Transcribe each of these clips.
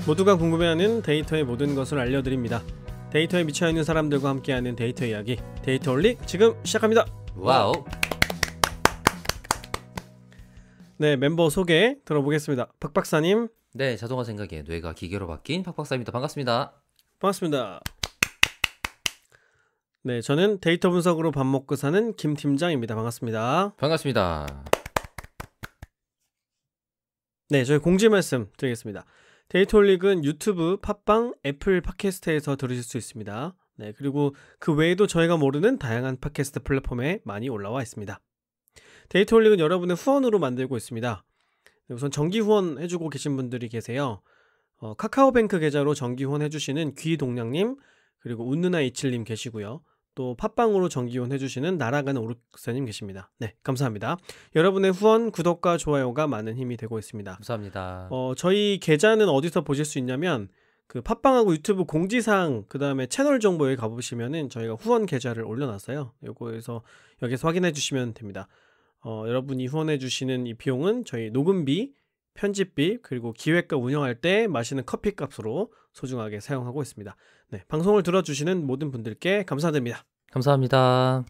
모두가 궁금해하는 데이터의 모든 것을 알려드립니다. 데이터에 미쳐있는 사람들과 함께하는 데이터 이야기, 데이터홀릭 지금 시작합니다. 와우. 네, 멤버 소개 들어보겠습니다. 박 박사님. 네, 자동화 생각에 뇌가 기계로 바뀐 박 박사입니다. 반갑습니다. 반갑습니다. 네, 저는 데이터 분석으로 밥 먹고 사는 김 팀장입니다. 반갑습니다. 반갑습니다. 네, 저희 공지 말씀 드리겠습니다. 데이터홀릭은 유튜브, 팟빵, 애플 팟캐스트에서 들으실 수 있습니다. 네, 그리고 그 외에도 저희가 모르는 다양한 팟캐스트 플랫폼에 많이 올라와 있습니다. 데이터홀릭은 여러분의 후원으로 만들고 있습니다. 우선 정기 후원 해주고 계신 분들이 계세요. 카카오뱅크 계좌로 정기 후원 해주시는 귀동량님, 그리고 웃누나 이칠님 계시고요. 또 팟빵으로 정기 후원 해주시는 날아가는 오르크사님 계십니다. 네, 감사합니다. 여러분의 후원, 구독과 좋아요가 많은 힘이 되고 있습니다. 감사합니다. 저희 계좌는 어디서 보실 수 있냐면 그 팟빵하고 유튜브 공지사항, 그 다음에 채널 정보에 가보시면은 저희가 후원 계좌를 올려놨어요. 여기서 확인해 주시면 됩니다. 여러분이 후원해 주시는 이 비용은 저희 녹음비, 편집비, 그리고 기획과 운영할 때 마시는 커피 값으로 소중하게 사용하고 있습니다. 네, 방송을 들어주시는 모든 분들께 감사드립니다. 감사합니다.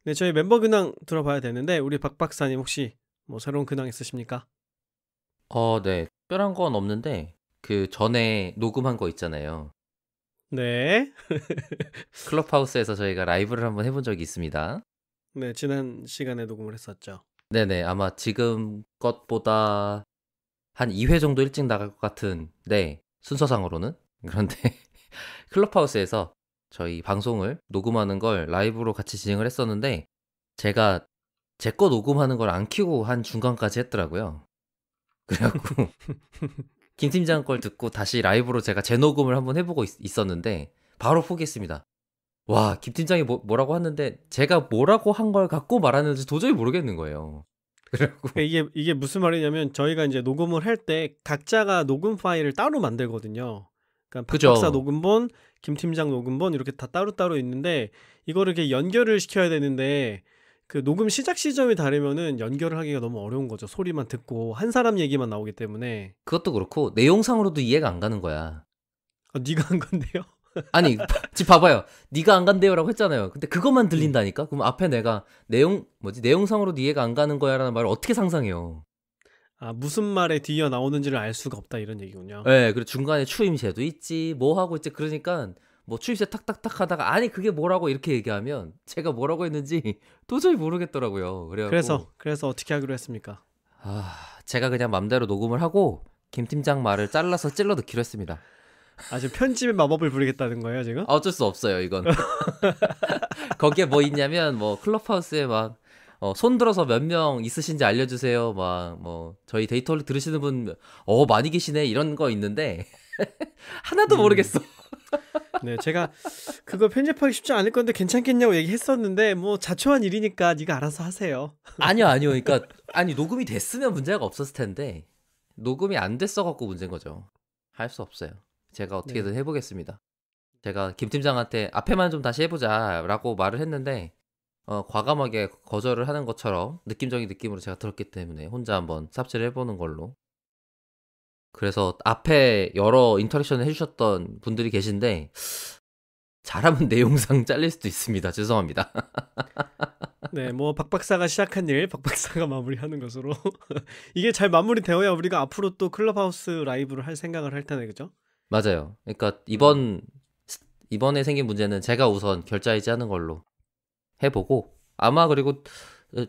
네, 저희 멤버 근황 들어봐야 되는데 우리 박 박사님 혹시 뭐 새로운 근황 있으십니까? 네. 특별한 건 없는데 그 전에 녹음한 거 있잖아요. 네. 클럽하우스에서 저희가 라이브를 한번 해본 적이 있습니다. 네, 지난 시간에 녹음을 했었죠. 네네. 아마 지금 것보다 한 2회 정도 일찍 나갈 것 같은데 순서상으로는. 그런데 클럽하우스에서 저희 방송을 녹음하는 걸 라이브로 같이 진행을 했었는데 제가 제 거 녹음하는 걸 안 켜고 한 중간까지 했더라고요. 그래갖고 김 팀장 걸 듣고 다시 라이브로 제가 재녹음을 한번 해보고 있었는데 바로 포기했습니다. 와, 김 팀장이 뭐라고 하는데 제가 뭐라고 한 걸 갖고 말하는지 도저히 모르겠는 거예요. 그래갖고 이게 무슨 말이냐면 저희가 이제 녹음을 할 때 각자가 녹음 파일을 따로 만들거든요. 그러니까 박 박사 녹음본, 김 팀장 녹음본 이렇게 다 따로따로 있는데 이거를 이렇게 연결을 시켜야 되는데 그 녹음 시작 시점이 다르면은 연결을 하기가 너무 어려운 거죠. 소리만 듣고 한 사람 얘기만 나오기 때문에. 그것도 그렇고 내용상으로도 이해가 안 가는 거야. 네가 한 건데요? 아니, 지금 봐봐요. 네가 안 간대요라고 했잖아요. 근데 그것만 들린다니까? 그럼 앞에 내가 내용상으로도 이해가 안 가는 거야라는 말을 어떻게 상상해요? 아, 무슨 말에 뒤어 나오는지를 알 수가 없다 이런 얘기군요. 네, 그리고 중간에 추임새도 있지, 뭐 하고 있지. 그러니까 뭐 추임새 탁탁탁 하다가 아니 그게 뭐라고 이렇게 얘기하면 제가 뭐라고 했는지 도저히 모르겠더라고요. 그래서 어떻게 하기로 했습니까? 제가 그냥 맘대로 녹음을 하고 김 팀장 말을 잘라서 찔러 넣기로 했습니다. 지금 편집의 마법을 부리겠다는 거예요 지금? 어쩔 수 없어요 이건. 거기에 뭐 있냐면 뭐 클럽하우스에 막 손 들어서 몇 명 있으신지 알려주세요. 막 뭐 저희 데이터를 들으시는 분 많이 계시네 이런 거 있는데 하나도 모르겠어. 네, 제가 그거 편집하기 쉽지 않을 건데 괜찮겠냐고 얘기했었는데 뭐 자초한 일이니까 네가 알아서 하세요. 아니요. 그러니까 녹음이 됐으면 문제가 없었을 텐데 녹음이 안 됐어갖고 문제인 거죠. 할 수 없어요. 제가 어떻게든 해보겠습니다. 제가 김 팀장한테 앞에만 좀 다시 해보자라고 말을 했는데 과감하게 거절을 하는 것처럼 느낌적인 느낌으로 제가 들었기 때문에 혼자 한번 삽질을 해보는 걸로. 그래서 앞에 여러 인터랙션을 해주셨던 분들이 계신데 잘하면 내용상 잘릴 수도 있습니다. 죄송합니다. 네, 뭐 박 박사가 시작한 일 박 박사가 마무리하는 것으로 이게 잘 마무리되어야 우리가 앞으로 또 클럽하우스 라이브를 할 생각을 할 텐데 그죠? 맞아요. 그러니까 이번에 생긴 문제는 제가 우선 결자이지 하는 걸로 해보고 아마 그리고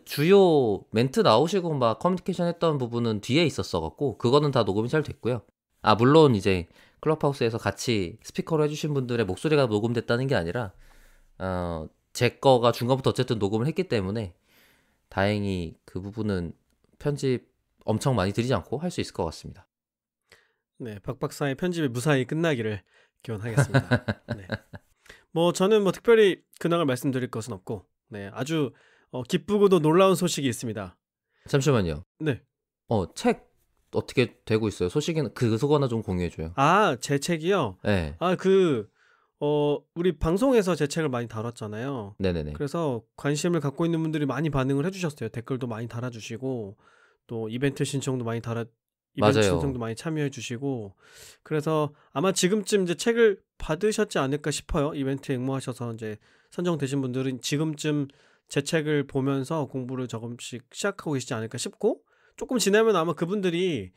주요 멘트 나오시고 막 커뮤니케이션 했던 부분은 뒤에 있었어갖고 그거는 다 녹음이 잘 됐고요. 물론 이제 클럽하우스에서 같이 스피커로 해주신 분들의 목소리가 녹음됐다는 게 아니라 제 거가 중간부터 어쨌든 녹음을 했기 때문에 다행히 그 부분은 편집 엄청 많이 들이지 않고 할 수 있을 것 같습니다. 네, 박 박사의 편집이 무사히 끝나기를 기원하겠습니다. 네. 뭐 저는 뭐 특별히 근황을 말씀드릴 것은 없고, 네, 아주 기쁘고도 놀라운 소식이 있습니다. 잠시만요. 네. 책 어떻게 되고 있어요? 소식은 그거 하나 좀 공유해줘요. 제 책이요? 네. 우리 방송에서 제 책을 많이 다뤘잖아요. 네네네. 그래서 관심을 갖고 있는 분들이 많이 반응을 해주셨어요. 댓글도 많이 달아주시고 또 이벤트 신청도 이벤트 신청도 맞아요. 많이 참여해 주시고 그래서 아마 지금쯤 이제 책을 받으셨지 않을까 싶어요. 이벤트에 응모하셔서 이제 선정되신 분들은 지금쯤 제 책을 보면서 공부를 조금씩 시작하고 계시지 않을까 싶고 조금 지나면 아마 그분들이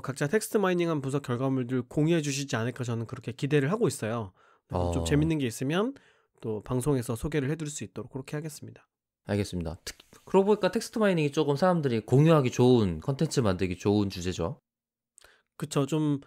각자 텍스트 마이닝한 분석 결과물들 공유해 주시지 않을까 저는 그렇게 기대를 하고 있어요. 그래서 좀 어, 재밌는 게 있으면 또 방송에서 소개를 해드릴 수 있도록 그렇게 하겠습니다. 알겠습니다. 그러고 보니까 텍스트 마이닝이 조금 사람들이 공유하기 좋은, 컨텐츠 만들기 좋은 주제죠. 그쵸. 좀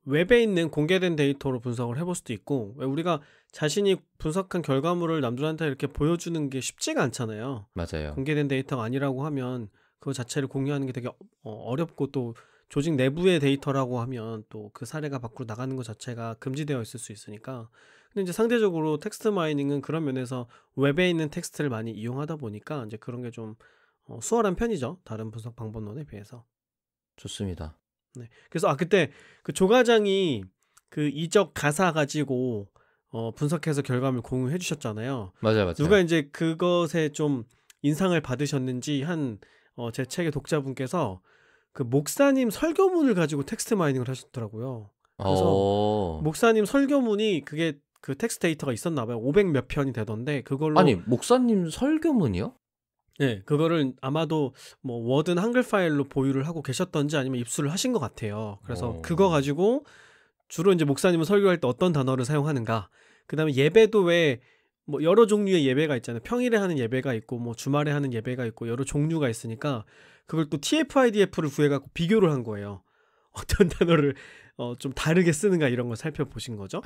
웹에 있는 공개된 데이터로 분석을 해볼 수도 있고 왜 우리가 자신이 분석한 결과물을 남들한테 이렇게 보여주는 게 쉽지가 않잖아요. 맞아요. 공개된 데이터가 아니라고 하면 그거 자체를 공유하는 게 되게 어렵고 또 조직 내부의 데이터라고 하면 또 그 사례가 밖으로 나가는 것 자체가 금지되어 있을 수 있으니까 근데 이제 상대적으로 텍스트 마이닝은 그런 면에서 웹에 있는 텍스트를 많이 이용하다 보니까 이제 그런 게 좀 수월한 편이죠. 다른 분석 방법론에 비해서. 좋습니다. 네. 그래서 그때 그 조과장이 그 이적 가사 가지고 분석해서 결과물 공유해 주셨잖아요. 맞아요, 누가 맞아요. 이제 그것에 좀 인상을 받으셨는지 제 책의 독자분께서 그 목사님 설교문을 가지고 텍스트 마이닝을 하셨더라고요. 그래서 어, 목사님 설교문이 그게 그 텍스트 데이터가 있었나 봐요. 500 몇 편이 되던데 아니, 그걸로 목사님 설교문이요? 네, 그거를 아마도 뭐 워든 한글 파일로 보유를 하고 계셨던지 아니면 입수를 하신 것 같아요. 그래서 그거 어, 가지고 주로 이제 목사님은 설교할 때 어떤 단어를 사용하는가. 그다음에 예배도 왜 뭐 여러 종류의 예배가 있잖아요. 평일에 하는 예배가 있고 뭐 주말에 하는 예배가 있고 여러 종류가 있으니까 그걸 또 TF-IDF를 구해갖고 비교를 한 거예요. 어떤 단어를 좀 다르게 쓰는가 이런 걸 살펴보신 거죠.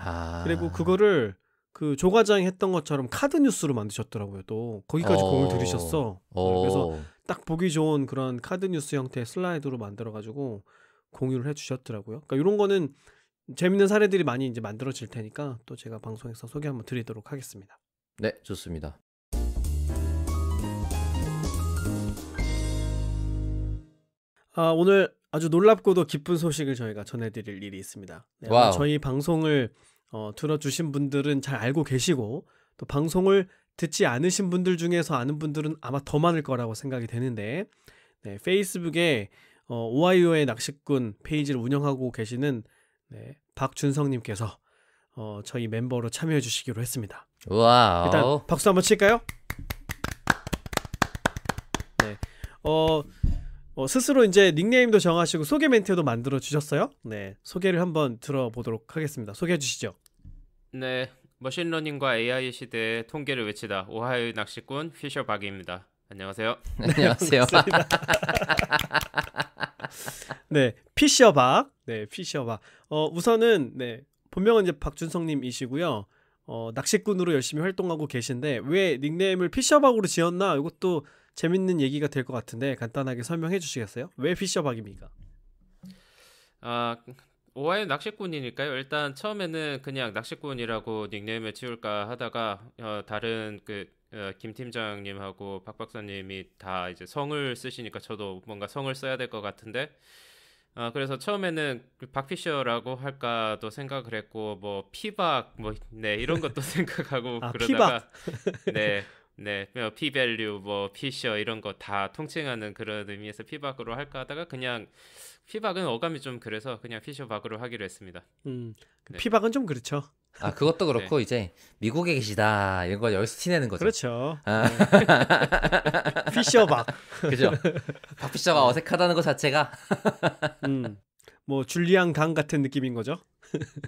그리고 아, 그거를 그 조과장이 했던 것처럼 카드 뉴스로 만드셨더라고요. 또 거기까지 공을 어, 들이셨어. 그래서 어, 딱 보기 좋은 그런 카드 뉴스 형태의 슬라이드로 만들어가지고 공유를 해주셨더라고요. 그러니까 이런 거는 재밌는 사례들이 많이 이제 만들어질 테니까 또 제가 방송에서 소개 한번 드리도록 하겠습니다. 네, 좋습니다. 오늘 아주 놀랍고도 기쁜 소식을 저희가 전해드릴 일이 있습니다. 네, 아마 와우. 저희 방송을 들어주신 분들은 잘 알고 계시고 또 방송을 듣지 않으신 분들 중에서 아는 분들은 아마 더 많을 거라고 생각이 되는데 네, 페이스북에 오하이오의 낚시꾼 페이지를 운영하고 계시는 네, 박준성님께서 저희 멤버로 참여해 주시기로 했습니다. 일단 와우. 박수 한번 칠까요? 네. 스스로 이제 닉네임도 정하시고 소개 멘트도 만들어 주셨어요. 네, 소개를 한번 들어보도록 하겠습니다. 소개해 주시죠. 네, 머신러닝과 AI 시대의 통계를 외치다 오하이오 낚시꾼 피셔 박입니다. 안녕하세요. 안녕하세요. 반갑습니다. 네, 피셔박. 네, 피셔박. 우선은 네, 본명은 이제 박준성님이시고요. 낚시꾼으로 열심히 활동하고 계신데 왜 닉네임을 피셔박으로 지었나? 이것도 재밌는 얘기가 될 것 같은데 간단하게 설명해 주시겠어요? 왜 피셔박입니까? 아, 오하이오 낚시꾼이니까요. 일단 처음에는 그냥 낚시꾼이라고 닉네임을 지울까 하다가 다른 김 팀장님하고 박 박사님이 다 이제 성을 쓰시니까 저도 뭔가 성을 써야 될 것 같은데 그래서 처음에는 박피셔라고 할까도 생각을 했고 뭐 피박 네 이런 것도 생각하고 피박. 그러다가 네. 네, 피밸류, 뭐 피셔 이런 거 다 통칭하는 그런 의미에서 피박으로 할까 하다가 그냥 피박은 어감이 좀 그래서 그냥 피셔박으로 하기로 했습니다. 네, 피박은 좀 그렇죠. 그것도 네, 그렇고 이제 미국에 계시다 이런 거 여기서 티내는 거죠. 그렇죠. 아, 네. 피셔박. 그죠? 박피셔가 네. 어색하다는 것 자체가 뭐 줄리앙 강 같은 느낌인 거죠.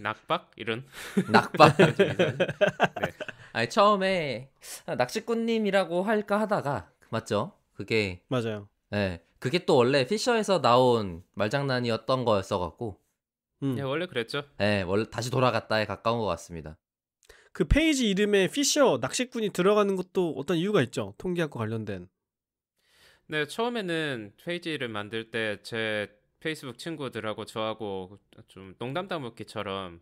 낙박 이런 낙방. 좀 이상하죠? 네, 아니 처음에 낚시꾼님이라고 할까 하다가 맞죠? 그게 맞아요. 그게 또 원래 피셔에서 나온 말장난이었던 거였어갖고 네, 원래 그랬죠. 원래 다시 돌아갔다에 가까운 것 같습니다. 그 페이지 이름에 피셔 낚시꾼이 들어가는 것도 어떤 이유가 있죠. 통계학과 관련된. 네, 처음에는 페이지를 만들 때 제 페이스북 친구들하고 저하고 좀 농담 따먹기처럼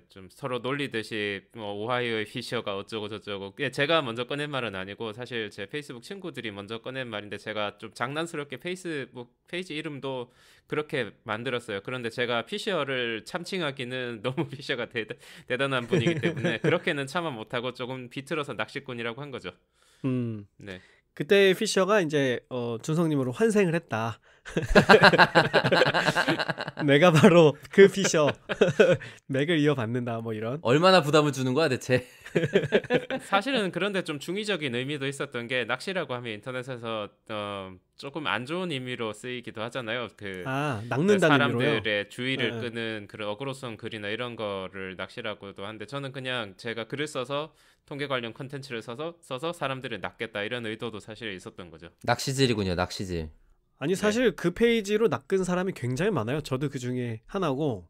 좀 서로 놀리듯이 뭐 오하이오의 피셔가 어쩌고 저쩌고 제가 먼저 꺼낸 말은 아니고 사실 제 페이스북 친구들이 먼저 꺼낸 말인데 제가 좀 장난스럽게 페이스북 페이지 이름도 그렇게 만들었어요. 그런데 제가 피셔를 참칭하기는 너무 피셔가 대단한 분이기 때문에 그렇게는 참아 못하고 조금 비틀어서 낚시꾼이라고 한 거죠. 네. 그때 피셔가 이제 준성님으로 환생을 했다. 내가 바로 그 피셔. 맥을 이어받는다 뭐 이런. 얼마나 부담을 주는 거야 대체? 사실은 그런데 좀 중의적인 의미도 있었던 게 낚시라고 하면 인터넷에서 조금 안 좋은 의미로 쓰이기도 하잖아요. 낚는다는 사람들의 의미로요? 주의를 끄는 그런 어그로성 글이나 이런 거를 낚시라고도 하는데 저는 그냥 제가 글을 써서 통계 관련 컨텐츠를 써서 사람들을 낚겠다 이런 의도도 사실 있었던 거죠. 낚시질이군요, 낚시질. 아니 사실 그 페이지로 낚은 사람이 굉장히 많아요. 저도 그 중에 하나고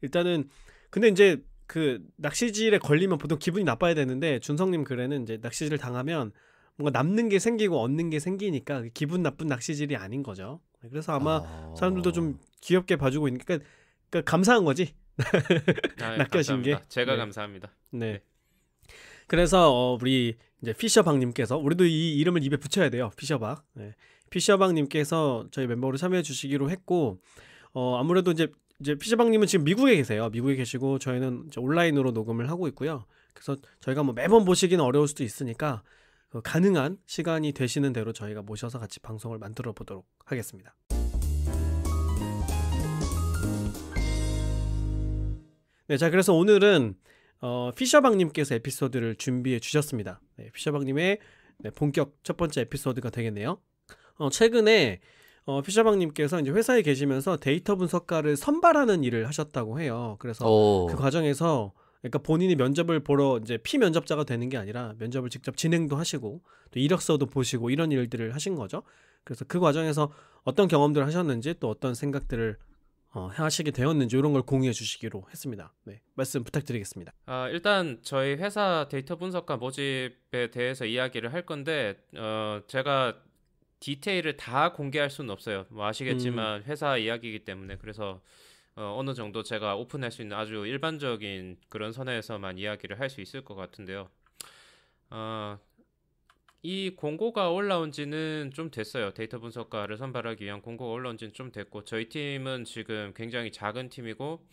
일단은 근데 이제 그 낚시질에 걸리면 보통 기분이 나빠야 되는데 준성님 글에는 이제 낚시질을 당하면 뭔가 남는 게 생기고 얻는 게 생기니까 기분 나쁜 낚시질이 아닌 거죠. 그래서 아마 사람들도 좀 귀엽게 봐주고 있으니까 그러니까 감사한 거지. 낚여진 게. 제가 감사합니다. 네. 그래서 우리 이제 피셔박님께서 우리도 이 이름을 입에 붙여야 돼요. 피셔박. 네. 피셔박님께서 저희 멤버로 참여해 주시기로 했고 아무래도 이제 피셔박님은 지금 미국에 계세요. 미국에 계시고 저희는 이제 온라인으로 녹음을 하고 있고요. 그래서 저희가 뭐 매번 모시기는 어려울 수도 있으니까 가능한 시간이 되시는 대로 저희가 모셔서 같이 방송을 만들어 보도록 하겠습니다. 네, 자 그래서 오늘은 피셔박님께서 에피소드를 준비해 주셨습니다. 네, 피셔박님의 본격 첫 번째 에피소드가 되겠네요. 최근에 피셔박님께서 이제 회사에 계시면서 데이터 분석가를 선발하는 일을 하셨다고 해요. 그래서 그 과정에서 그러니까 본인이 면접을 보러 이제 피면접자가 되는 게 아니라 면접을 직접 진행도 하시고 또 이력서도 보시고 이런 일들을 하신 거죠. 그래서 그 과정에서 어떤 경험들을 하셨는지 또 어떤 생각들을 하시게 되었는지 이런 걸 공유해 주시기로 했습니다. 네, 말씀 부탁드리겠습니다. 일단 저희 회사 데이터 분석가 모집에 대해서 이야기를 할 건데 제가 디테일을 다 공개할 수는 없어요. 뭐 아시겠지만 회사 이야기이기 때문에 그래서 어느 정도 제가 오픈할 수 있는 아주 일반적인 그런 선에서만 이야기를 할 수 있을 것 같은데요. 이 공고가 올라온 지는 좀 됐어요. 데이터 분석가를 선발하기 위한 공고가 올라온 지는 좀 됐고 저희 팀은 지금 굉장히 작은 팀이고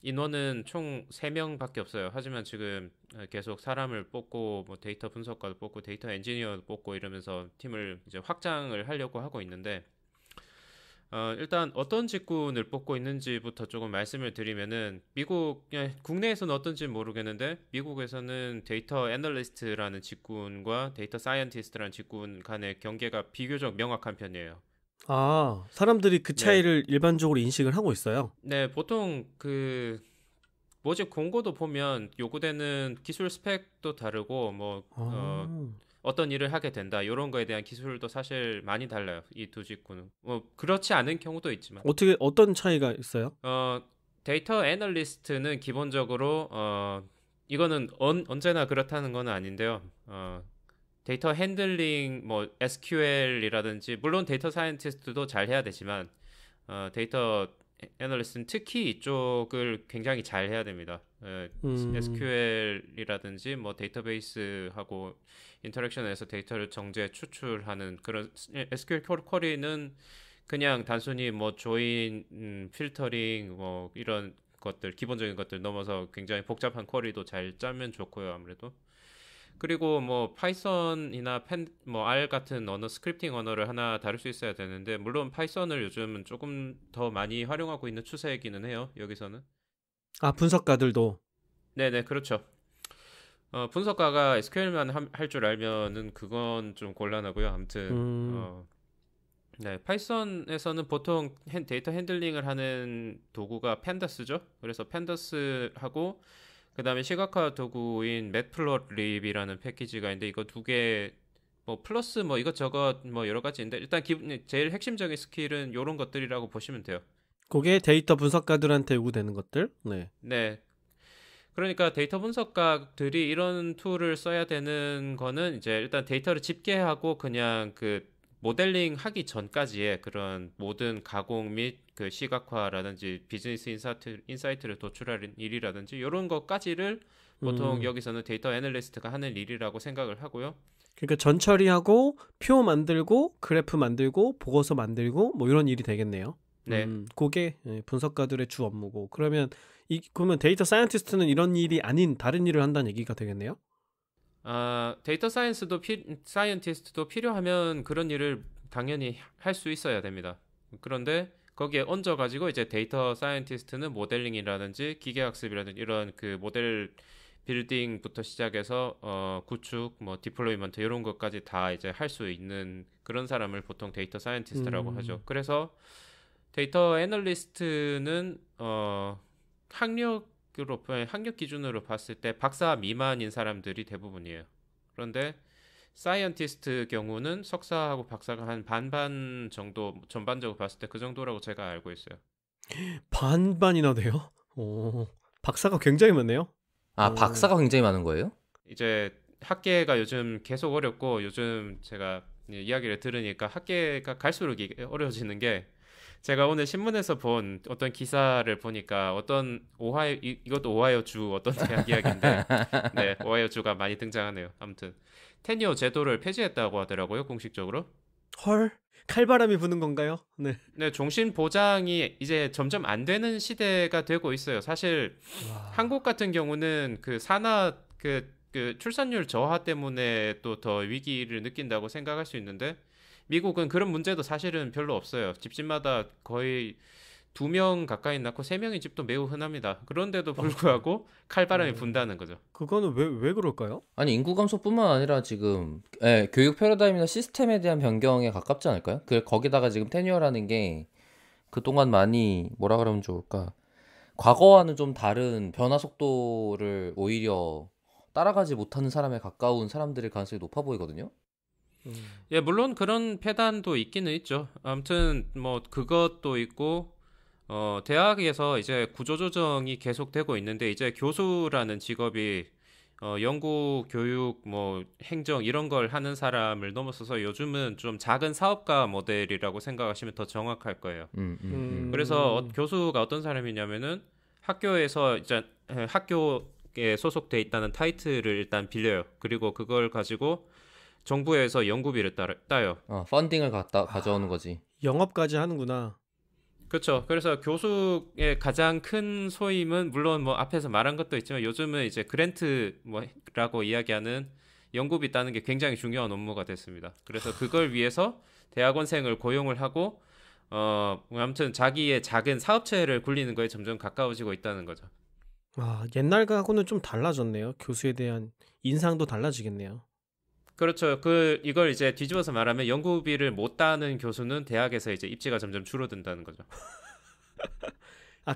인원은 총 3명밖에 없어요. 하지만 지금 계속 사람을 뽑고 뭐 데이터 분석가도 뽑고 데이터 엔지니어도 뽑고 이러면서 팀을 이제 확장을 하려고 하고 있는데 일단 어떤 직군을 뽑고 있는지부터 조금 말씀을 드리면은 국내에서는 어떤지 모르겠는데 미국에서는 데이터 애널리스트라는 직군과 데이터 사이언티스트라는 직군 간의 경계가 비교적 명확한 편이에요. 사람들이 그 차이를 일반적으로 인식을 하고 있어요. 네, 보통 그 모집 공고도 보면 요구되는 기술 스펙도 다르고 뭐 어떤 일을 하게 된다 이런 거에 대한 기술도 사실 많이 달라요. 이 두 직군은 뭐 그렇지 않은 경우도 있지만 어떤 차이가 있어요? 데이터 애널리스트는 기본적으로 이거는 언제나 그렇다는 건 아닌데요. 데이터 핸들링 뭐 SQL이라든지 물론 데이터 사이언티스트도 잘 해야 되지만 데이터 애널리스트는 특히 이쪽을 굉장히 잘 해야 됩니다. SQL이라든지 뭐 데이터베이스하고 인터랙션에서 데이터를 정제 추출하는 그런 SQL 쿼리는 그냥 단순히 뭐 조인, 필터링 뭐 이런 것들 기본적인 것들 넘어서 굉장히 복잡한 쿼리도 잘 짜면 좋고요. 아무래도 그리고 뭐 파이썬이나 뭐 R 같은 언어 스크립팅 언어를 하나 다룰 수 있어야 되는데 물론 파이썬을 요즘은 조금 더 많이 활용하고 있는 추세이기는 해요. 여기서는 분석가들도 네네 그렇죠. 분석가가 SQL만 할 줄 알면은 그건 좀 곤란하고요. 아무튼 네, 파이썬에서는 보통 데이터 핸들링을 하는 도구가 팬다스죠. 그래서 팬다스하고 그 다음에 시각화 도구인 매트플롯립이라는 패키지가 있는데 이거 두 개 뭐 플러스 뭐 이것저것 뭐 여러 가지인데 일단 제일 핵심적인 스킬은 이런 것들이라고 보시면 돼요. 그게 데이터 분석가들한테 요구되는 것들? 네. 그러니까 데이터 분석가들이 이런 툴을 써야 되는 거는 이제 일단 데이터를 집계하고 그냥 그 모델링 하기 전까지의 그런 모든 가공 및 그 시각화라든지 비즈니스 인사이트를 도출하는 일이라든지 이런 것까지를 보통 음. 여기서는 데이터 애널리스트가 하는 일이라고 생각을 하고요. 그러니까 전 처리하고 표 만들고 그래프 만들고 보고서 만들고 뭐 이런 일이 되겠네요. 네. 그게 분석가들의 주 업무고 그러면 데이터 사이언티스트는 이런 일이 아닌 다른 일을 한다는 얘기가 되겠네요. 데이터 사이언티스트도 필요하면 그런 일을 당연히 할 수 있어야 됩니다. 그런데 거기에 얹어가지고 이제 데이터 사이언티스트는 모델링이라든지 기계학습이라든지 이런 그 모델 빌딩부터 시작해서 구축, 뭐 디플로이먼트 이런 것까지 다 이제 할 수 있는 그런 사람을 보통 데이터 사이언티스트라고 하죠. 그래서 데이터 애널리스트는 학력 기준으로 봤을 때 박사 미만인 사람들이 대부분이에요. 그런데 사이언티스트 경우는 석사하고 박사가 한 반반 정도 전반적으로 봤을 때 그 정도라고 제가 알고 있어요. 반반이나 돼요? 오, 박사가 굉장히 많네요. 오. 박사가 굉장히 많은 거예요? 이제 학계가 요즘 계속 어렵고 요즘 제가 이야기를 들으니까 학계가 갈수록 어려워지는 게 제가 오늘 신문에서 본 어떤 기사를 보니까 어떤 이것도 오하이오 주 어떤 대학 이야기인데 네, 오하이오 주가 많이 등장하네요. 아무튼 테니어 제도를 폐지했다고 하더라고요, 공식적으로. 헐, 칼바람이 부는 건가요? 네. 네, 종신 보장이 이제 점점 안 되는 시대가 되고 있어요. 사실 와. 한국 같은 경우는 그 산하 그 출산율 저하 때문에 또 더 위기를 느낀다고 생각할 수 있는데 미국은 그런 문제도 사실은 별로 없어요. 집집마다 거의 2명 가까이 낳고 3명의 집도 매우 흔합니다. 그런데도 불구하고 칼바람이 분다는 거죠. 그거는 왜 그럴까요? 아니 인구 감소뿐만 아니라 지금 교육 패러다임이나 시스템에 대한 변경에 가깝지 않을까요? 거기다가 지금 테뉴어라는 게 그동안 많이 뭐라 그러면 좋을까? 과거와는 좀 다른 변화 속도를 오히려 따라가지 못하는 사람에 가까운 사람들의 가능성이 높아 보이거든요. 예, 물론 그런 패단도 있기는 있죠. 아무튼 뭐 그것도 있고 대학에서 이제 구조조정이 계속되고 있는데 이제 교수라는 직업이 연구, 교육, 뭐 행정 이런 걸 하는 사람을 넘어서서 요즘은 좀 작은 사업가 모델이라고 생각하시면 더 정확할 거예요. 그래서 교수가 어떤 사람이냐면은 학교에서 이제 학교에 소속돼 있다는 타이틀을 일단 빌려요. 그리고 그걸 가지고 정부에서 연구비를 따요. 펀딩을 가져오는 거지. 영업까지 하는구나. 그렇죠. 그래서 교수의 가장 큰 소임은 물론 뭐 앞에서 말한 것도 있지만 요즘은 이제 그랜트 뭐라고 이야기하는 연구비 따는 게 굉장히 중요한 업무가 됐습니다. 그래서 그걸 위해서 대학원생을 고용을 하고 아무튼 자기의 작은 사업체를 굴리는 거에 점점 가까워지고 있다는 거죠. 옛날하고는 좀 달라졌네요. 교수에 대한 인상도 달라지겠네요. 그렇죠. 이걸 이제 뒤집어서 말하면 연구비를 못 따는 교수는 대학에서 이제 입지가 점점 줄어든다는 거죠.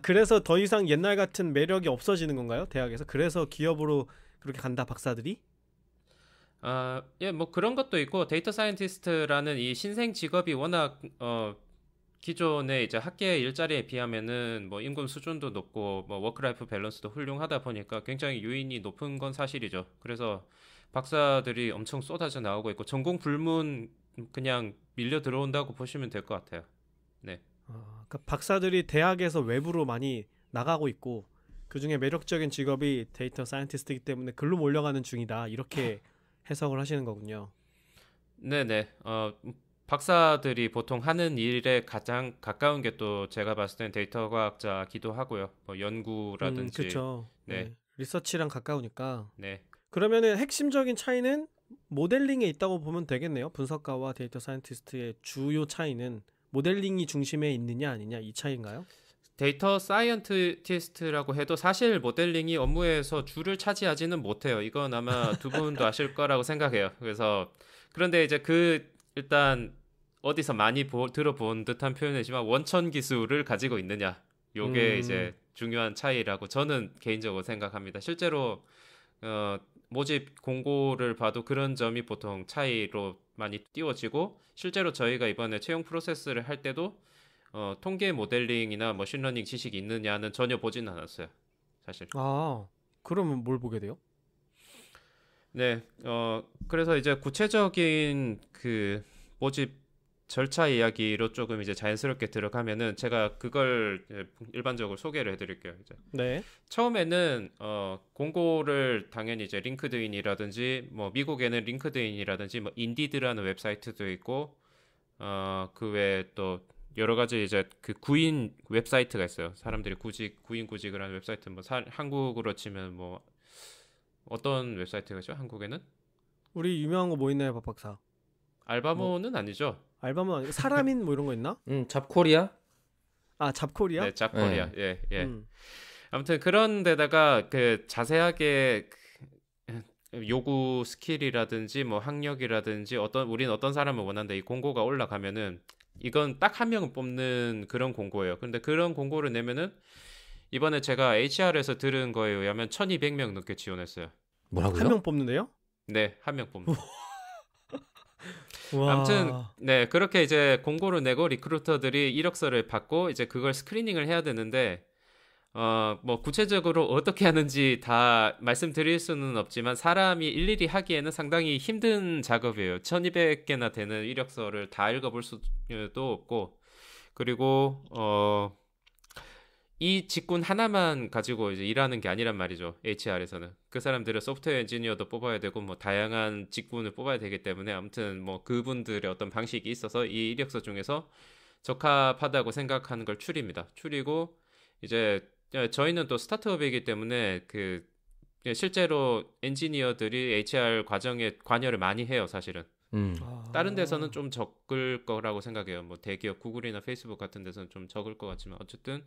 그래서 더 이상 옛날 같은 매력이 없어지는 건가요? 대학에서? 그래서 기업으로 그렇게 간다, 박사들이? 예, 뭐 그런 것도 있고 데이터 사이언티스트라는 이 신생 직업이 워낙 기존의 이제 학계 일자리에 비하면은 뭐 임금 수준도 높고 뭐 워크라이프 밸런스도 훌륭하다 보니까 굉장히 유인이 높은 건 사실이죠. 그래서 박사들이 엄청 쏟아져 나오고 있고 전공 불문 그냥 밀려 들어온다고 보시면 될 것 같아요. 네. 그러니까 박사들이 대학에서 외부로 많이 나가고 있고 그 중에 매력적인 직업이 데이터 사이언티스트이기 때문에 글로 몰려가는 중이다. 이렇게 해석을 하시는 거군요. 네네. 박사들이 보통 하는 일에 가장 가까운 게 또 제가 봤을 땐 데이터 과학자기도 하고요. 뭐 연구라든지. 그렇죠. 네. 리서치랑 가까우니까. 네. 그러면은 핵심적인 차이는 모델링에 있다고 보면 되겠네요. 분석가와 데이터 사이언티스트의 주요 차이는 모델링이 중심에 있느냐 아니냐 이 차이인가요? 데이터 사이언티스트라고 해도 사실 모델링이 업무에서 주를 차지하지는 못해요. 이건 아마 두 분도 아실 거라고 생각해요. 그런데 이제 일단 어디서 많이 들어본 듯한 표현이지만 원천 기술을 가지고 있느냐. 요게 이제 중요한 차이라고 저는 개인적으로 생각합니다. 실제로 모집 공고를 봐도 그런 점이 보통 차이로 많이 띄워지고 실제로 저희가 이번에 채용 프로세스를 할 때도 통계 모델링이나 머신러닝 지식이 있느냐는 전혀 보지는 않았어요. 사실. 그러면 뭘 보게 돼요? 네. 그래서 이제 구체적인 그 모집 절차 이야기로 조금 이제 자연스럽게 들어가면은 제가 그걸 일반적으로 소개를 해드릴게요. 이제 네. 처음에는 공고를 당연히 이제 링크드인이라든지 뭐 미국에는 링크드인이라든지 뭐 인디드라는 웹사이트도 있고 그 외에 또 여러 가지 이제 그 구인 웹사이트가 있어요. 사람들이 구인 구직을 하는 웹사이트 뭐 한국으로 치면 뭐 어떤 웹사이트가죠? 한국에는? 우리 유명한 거 뭐 있나요, 박박사? 알바모는 아니죠? 알바몬 아니고 사람인 뭐 이런 거 있나? 잡코리아? 아, 잡코리아? 네, 잡코리아. 예, 예. 음. 아무튼 그런 데다가 그 자세하게 요구 스킬이라든지 뭐 학력이라든지 우린 어떤 사람을 원한다 이 공고가 올라가면은 이건 딱 한 명을 뽑는 그런 공고예요. 근데 그런 공고를 내면은 이번에 제가 HR에서 들은 거에 의하면 1200명 넘게 지원했어요. 뭐라고요? 한 명 뽑는데요? 네, 한 명 뽑는. 와. 아무튼 네, 그렇게 이제 공고를 내고 리크루터들이 이력서를 받고 이제 그걸 스크리닝을 해야 되는데 뭐 구체적으로 어떻게 하는지 다 말씀드릴 수는 없지만 사람이 일일이 하기에는 상당히 힘든 작업이에요. 1200개나 되는 이력서를 다 읽어볼 수도 없고 그리고 이 직군 하나만 가지고 이제 일하는 게 아니란 말이죠. HR에서는. 그 사람들은 소프트웨어 엔지니어도 뽑아야 되고 뭐 다양한 직군을 뽑아야 되기 때문에 아무튼 뭐 그분들의 어떤 방식이 있어서 이 이력서 중에서 적합하다고 생각하는 걸 추립니다. 추리고 이제 저희는 또 스타트업이기 때문에 그 실제로 엔지니어들이 HR 과정에 관여를 많이 해요, 사실은. 다른 데서는 좀 적을 거라고 생각해요. 뭐 대기업 구글이나 페이스북 같은 데서는 좀 적을 것 같지만 어쨌든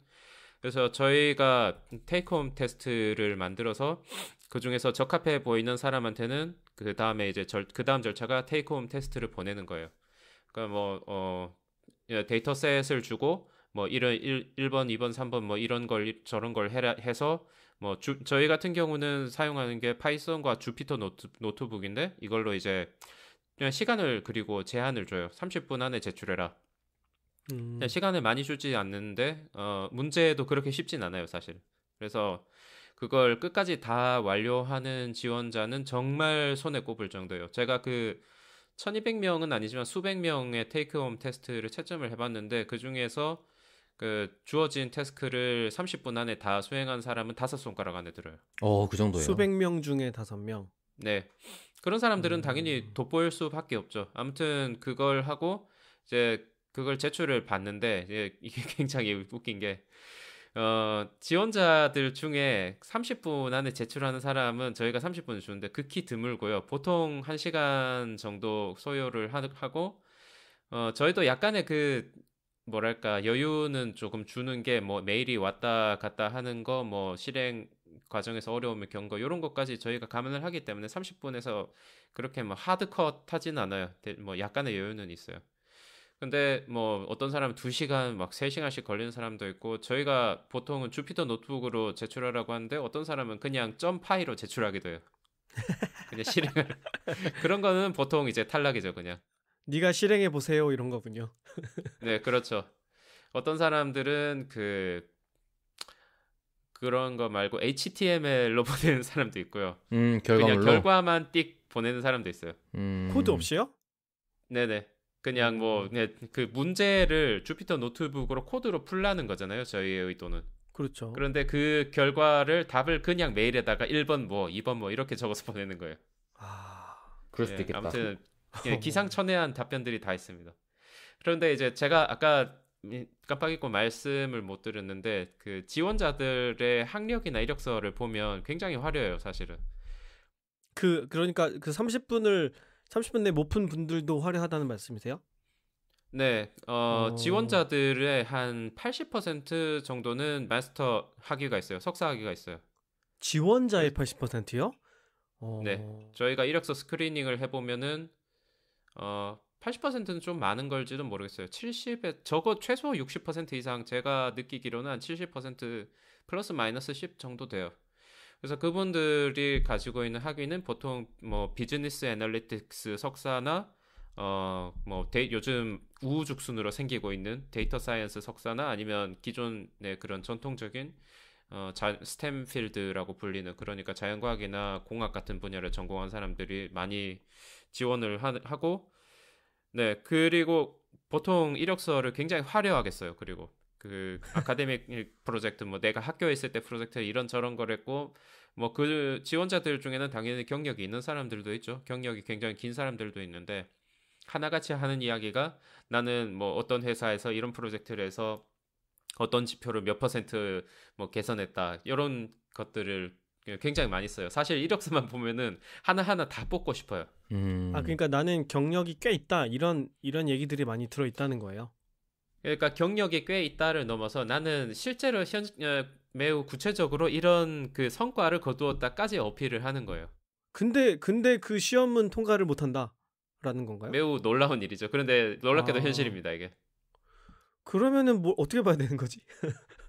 그래서 저희가 테이크홈 테스트를 만들어서 그 중에서 적합해 보이는 사람한테는 그 다음에 이제 그 다음 절차가 테이크홈 테스트를 보내는 거예요. 그러니까 뭐 데이터셋을 주고 뭐 이런 1번, 2번, 3번 뭐 이런 걸 저런 걸 해서 뭐 저희 같은 경우는 사용하는 게 파이썬과 주피터 노트북인데 이걸로 이제 그냥 시간을 그리고 제한을 줘요. 30분 안에 제출해라. 시간을 많이 주지 않는데 문제도 그렇게 쉽진 않아요, 사실. 그래서 그걸 끝까지 다 완료하는 지원자는 정말 손에 꼽을 정도예요. 제가 그 1200명은 아니지만 수백 명의 테이크홈 테스트를 채점을 해봤는데 그 중에서 그 주어진 태스크를 30분 안에 다 수행한 사람은 5손가락 안에 들어요. 그 정도예요. 수백 명 중에 5명. 네. 그런 사람들은 당연히 돋보일 수밖에 없죠. 아무튼 그걸 하고 이제 그걸 제출을 받는데 이게 굉장히 웃긴 게 지원자들 중에 30분 안에 제출하는 사람은 저희가 30분을 주는데 극히 드물고요. 보통 1시간 정도 소요를 하고 저희도 약간의 그 뭐랄까 여유는 조금 주는 게 뭐 메일이 왔다 갔다 하는 거 뭐 실행 과정에서 어려움을 겪은 거 이런 것까지 저희가 감안을 하기 때문에 30분에서 그렇게 뭐 하드컷 하진 않아요. 뭐 약간의 여유는 있어요. 근데 뭐 어떤 사람은 2시간 막 3시간씩 걸리는 사람도 있고 저희가 보통은 주피터 노트북으로 제출하라고 하는데 어떤 사람은 그냥 점 파이로 제출하기도 해요. 그냥 실행을 그런 거는 보통 이제 탈락이죠, 그냥. 네가 실행해 보세요 이런 거군요. 네, 그렇죠. 어떤 사람들은 그런 거 말고 HTML로 보내는 사람도 있고요. 결과물로? 그냥 결과만 띡 보내는 사람도 있어요. 코드 없이요? 네네. 그냥 뭐 그 문제를 주피터 노트북으로 코드로 풀라는 거잖아요. 저희의 의도는. 그렇죠. 그런데 그 결과를 답을 그냥 메일에다가 1번 뭐 2번 뭐 이렇게 적어서 보내는 거예요. 그럴 수도 있겠다. 아무튼 기상천외한 답변들이 다 있습니다. 그런데 이제 제가 아까 깜빡 잊고 말씀을 못 드렸는데 그 지원자들의 학력이나 이력서를 보면 굉장히 화려해요, 사실은. 그러니까 그 30분 내 못 푼 분들도 화려하다는 말씀이세요? 네, 지원자들의 한 80% 정도는 마스터 학위가 있어요. 석사 학위가 있어요. 지원자의 80%요? 네, 저희가 이력서 스크리닝을 해보면은 80%는 좀 많은 걸지도 모르겠어요. 70에 적어 최소 60% 이상 제가 느끼기로는 한 70% 플러스 마이너스 10 정도 돼요. 그래서 그분들이 가지고 있는 학위는 보통 뭐 비즈니스 애널리틱스 석사나 뭐 요즘 우후죽순으로 생기고 있는 데이터 사이언스 석사나 아니면 기존의 그런 전통적인 스템 필드라고 불리는 그러니까 자연과학이나 공학 같은 분야를 전공한 사람들이 많이 지원을 하고 네 그리고 보통 이력서를 굉장히 화려하게 써요. 그리고 그 아카데믹 프로젝트 뭐 내가 학교에 있을 때 프로젝트 이런저런 걸 했고 뭐 그 지원자들 중에는 당연히 경력이 있는 사람들도 있죠. 경력이 굉장히 긴 사람들도 있는데 하나같이 하는 이야기가 나는 뭐 어떤 회사에서 이런 프로젝트를 해서 어떤 지표를 몇 퍼센트 뭐 개선했다 이런 것들을 굉장히 많이 써요. 사실 이력서만 보면은 하나하나 다 뽑고 싶어요. 그러니까 나는 경력이 꽤 있다 이런 얘기들이 많이 들어 있다는 거예요. 그러니까 경력이 꽤 있다를 넘어서 나는 실제로 매우 구체적으로 이런 그 성과를 거두었다까지 어필을 하는 거예요. 근데 그 시험은 통과를 못 한다라는 건가요? 매우 놀라운 일이죠. 그런데 놀랍게도 아. 현실입니다, 이게. 그러면은 뭐 어떻게 봐야 되는 거지?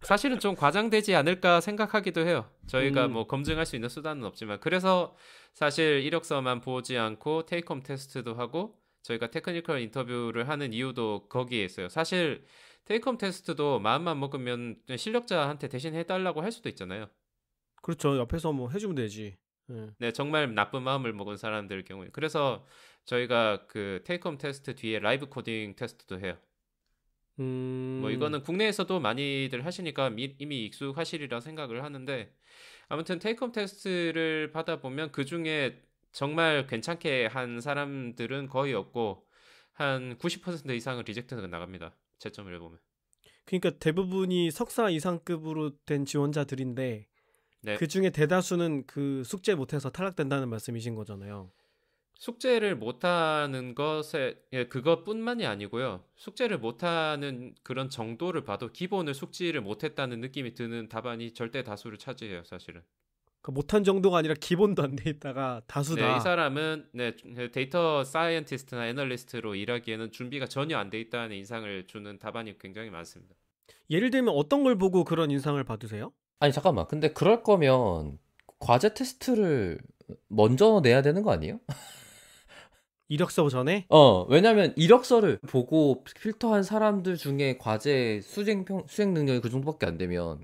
사실은 좀 과장되지 않을까 생각하기도 해요. 저희가 음. 뭐 검증할 수 있는 수단은 없지만 그래서 사실 이력서만 보지 않고 테이크홈 테스트도 하고 저희가 테크니컬 인터뷰를 하는 이유도 거기에 있어요. 사실 테이크홈 테스트도 마음만 먹으면 실력자한테 대신 해달라고 할 수도 있잖아요. 그렇죠. 옆에서 뭐 해주면 되지. 예. 네, 정말 나쁜 마음을 먹은 사람들 경우에. 그래서 저희가 그 테이크홈 테스트 뒤에 라이브 코딩 테스트도 해요. 뭐 이거는 국내에서도 많이들 하시니까 이미 익숙하시리라 생각을 하는데 아무튼 테이크홈 테스트를 받아보면 그 중에 정말 괜찮게 한 사람들은 거의 없고 한 90% 이상은 리젝트가 나갑니다. 채점을 보면. 그러니까 대부분이 석사 이상급으로 된 지원자들인데 네. 그 중에 대다수는 그 숙제 못해서 탈락된다는 말씀이신 거잖아요. 숙제를 못하는 것에 그것뿐만이 아니고요. 숙제를 못하는 그런 정도를 봐도 기본을 숙지를 못했다는 느낌이 드는 답안이 절대 다수를 차지해요, 사실은. 그러니까 못한 정도가 아니라 기본도 안 돼 있다가 다수다. 네, 이 사람은 데이터 사이언티스트나 애널리스트로 일하기에는 준비가 전혀 안 돼 있다는 인상을 주는 답안이 굉장히 많습니다. 예를 들면 어떤 걸 보고 그런 인상을 받으세요? 아니 잠깐만. 근데 그럴 거면 과제 테스트를 먼저 내야 되는 거 아니에요? 이력서 전에? 왜냐면 이력서를 보고 필터한 사람들 중에 과제 수행 능력이 그 정도밖에 안 되면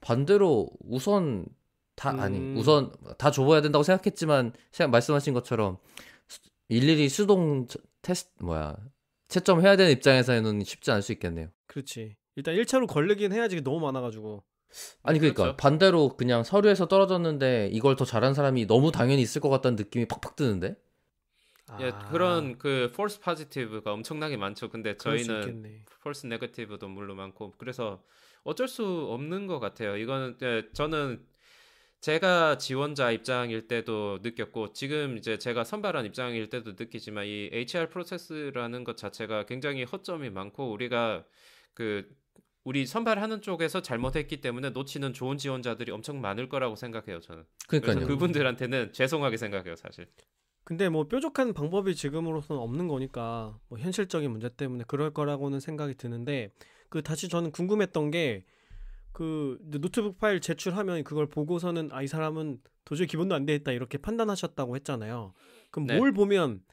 반대로 우선 우선 다 줘봐야 된다고 생각했지만 말씀하신 것처럼 일일이 수동 테스트 채점해야 되는 입장에서는 쉽지 않을 수 있겠네요. 그렇지. 일단 1차로 걸리긴 해야지 너무 많아가지고. 아니 그러니까 그렇죠. 반대로 그냥 서류에서 떨어졌는데 이걸 더 잘한 사람이 너무 당연히 있을 것 같다는 느낌이 팍팍 드는데? 예, 그런 그 false positive가 엄청나게 많죠. 근데 그럴 수 저희는 있겠네. false negative도 물론 많고 그래서 어쩔 수 없는 것 같아요. 이거는 저는 제가 지원자 입장일 때도 느꼈고 지금 이제 제가 선발한 입장일 때도 느끼지만 이 HR 프로세스라는 것 자체가 굉장히 허점이 많고 우리 선발하는 쪽에서 잘못했기 때문에 놓치는 좋은 지원자들이 엄청 많을 거라고 생각해요, 저는. 그래서 그러니까요. 그분들한테는 죄송하게 생각해요, 사실. 근데 뭐 뾰족한 방법이 지금으로서는 없는 거니까 뭐 현실적인 문제 때문에 그럴 거라고는 생각이 드는데 그 다시 저는 궁금했던 게 그 노트북 파일 제출하면 그걸 보고서는 이 사람은 도저히 기본도 안 돼 있다 이렇게 판단하셨다고 했잖아요. 그럼 네. 뭘 보면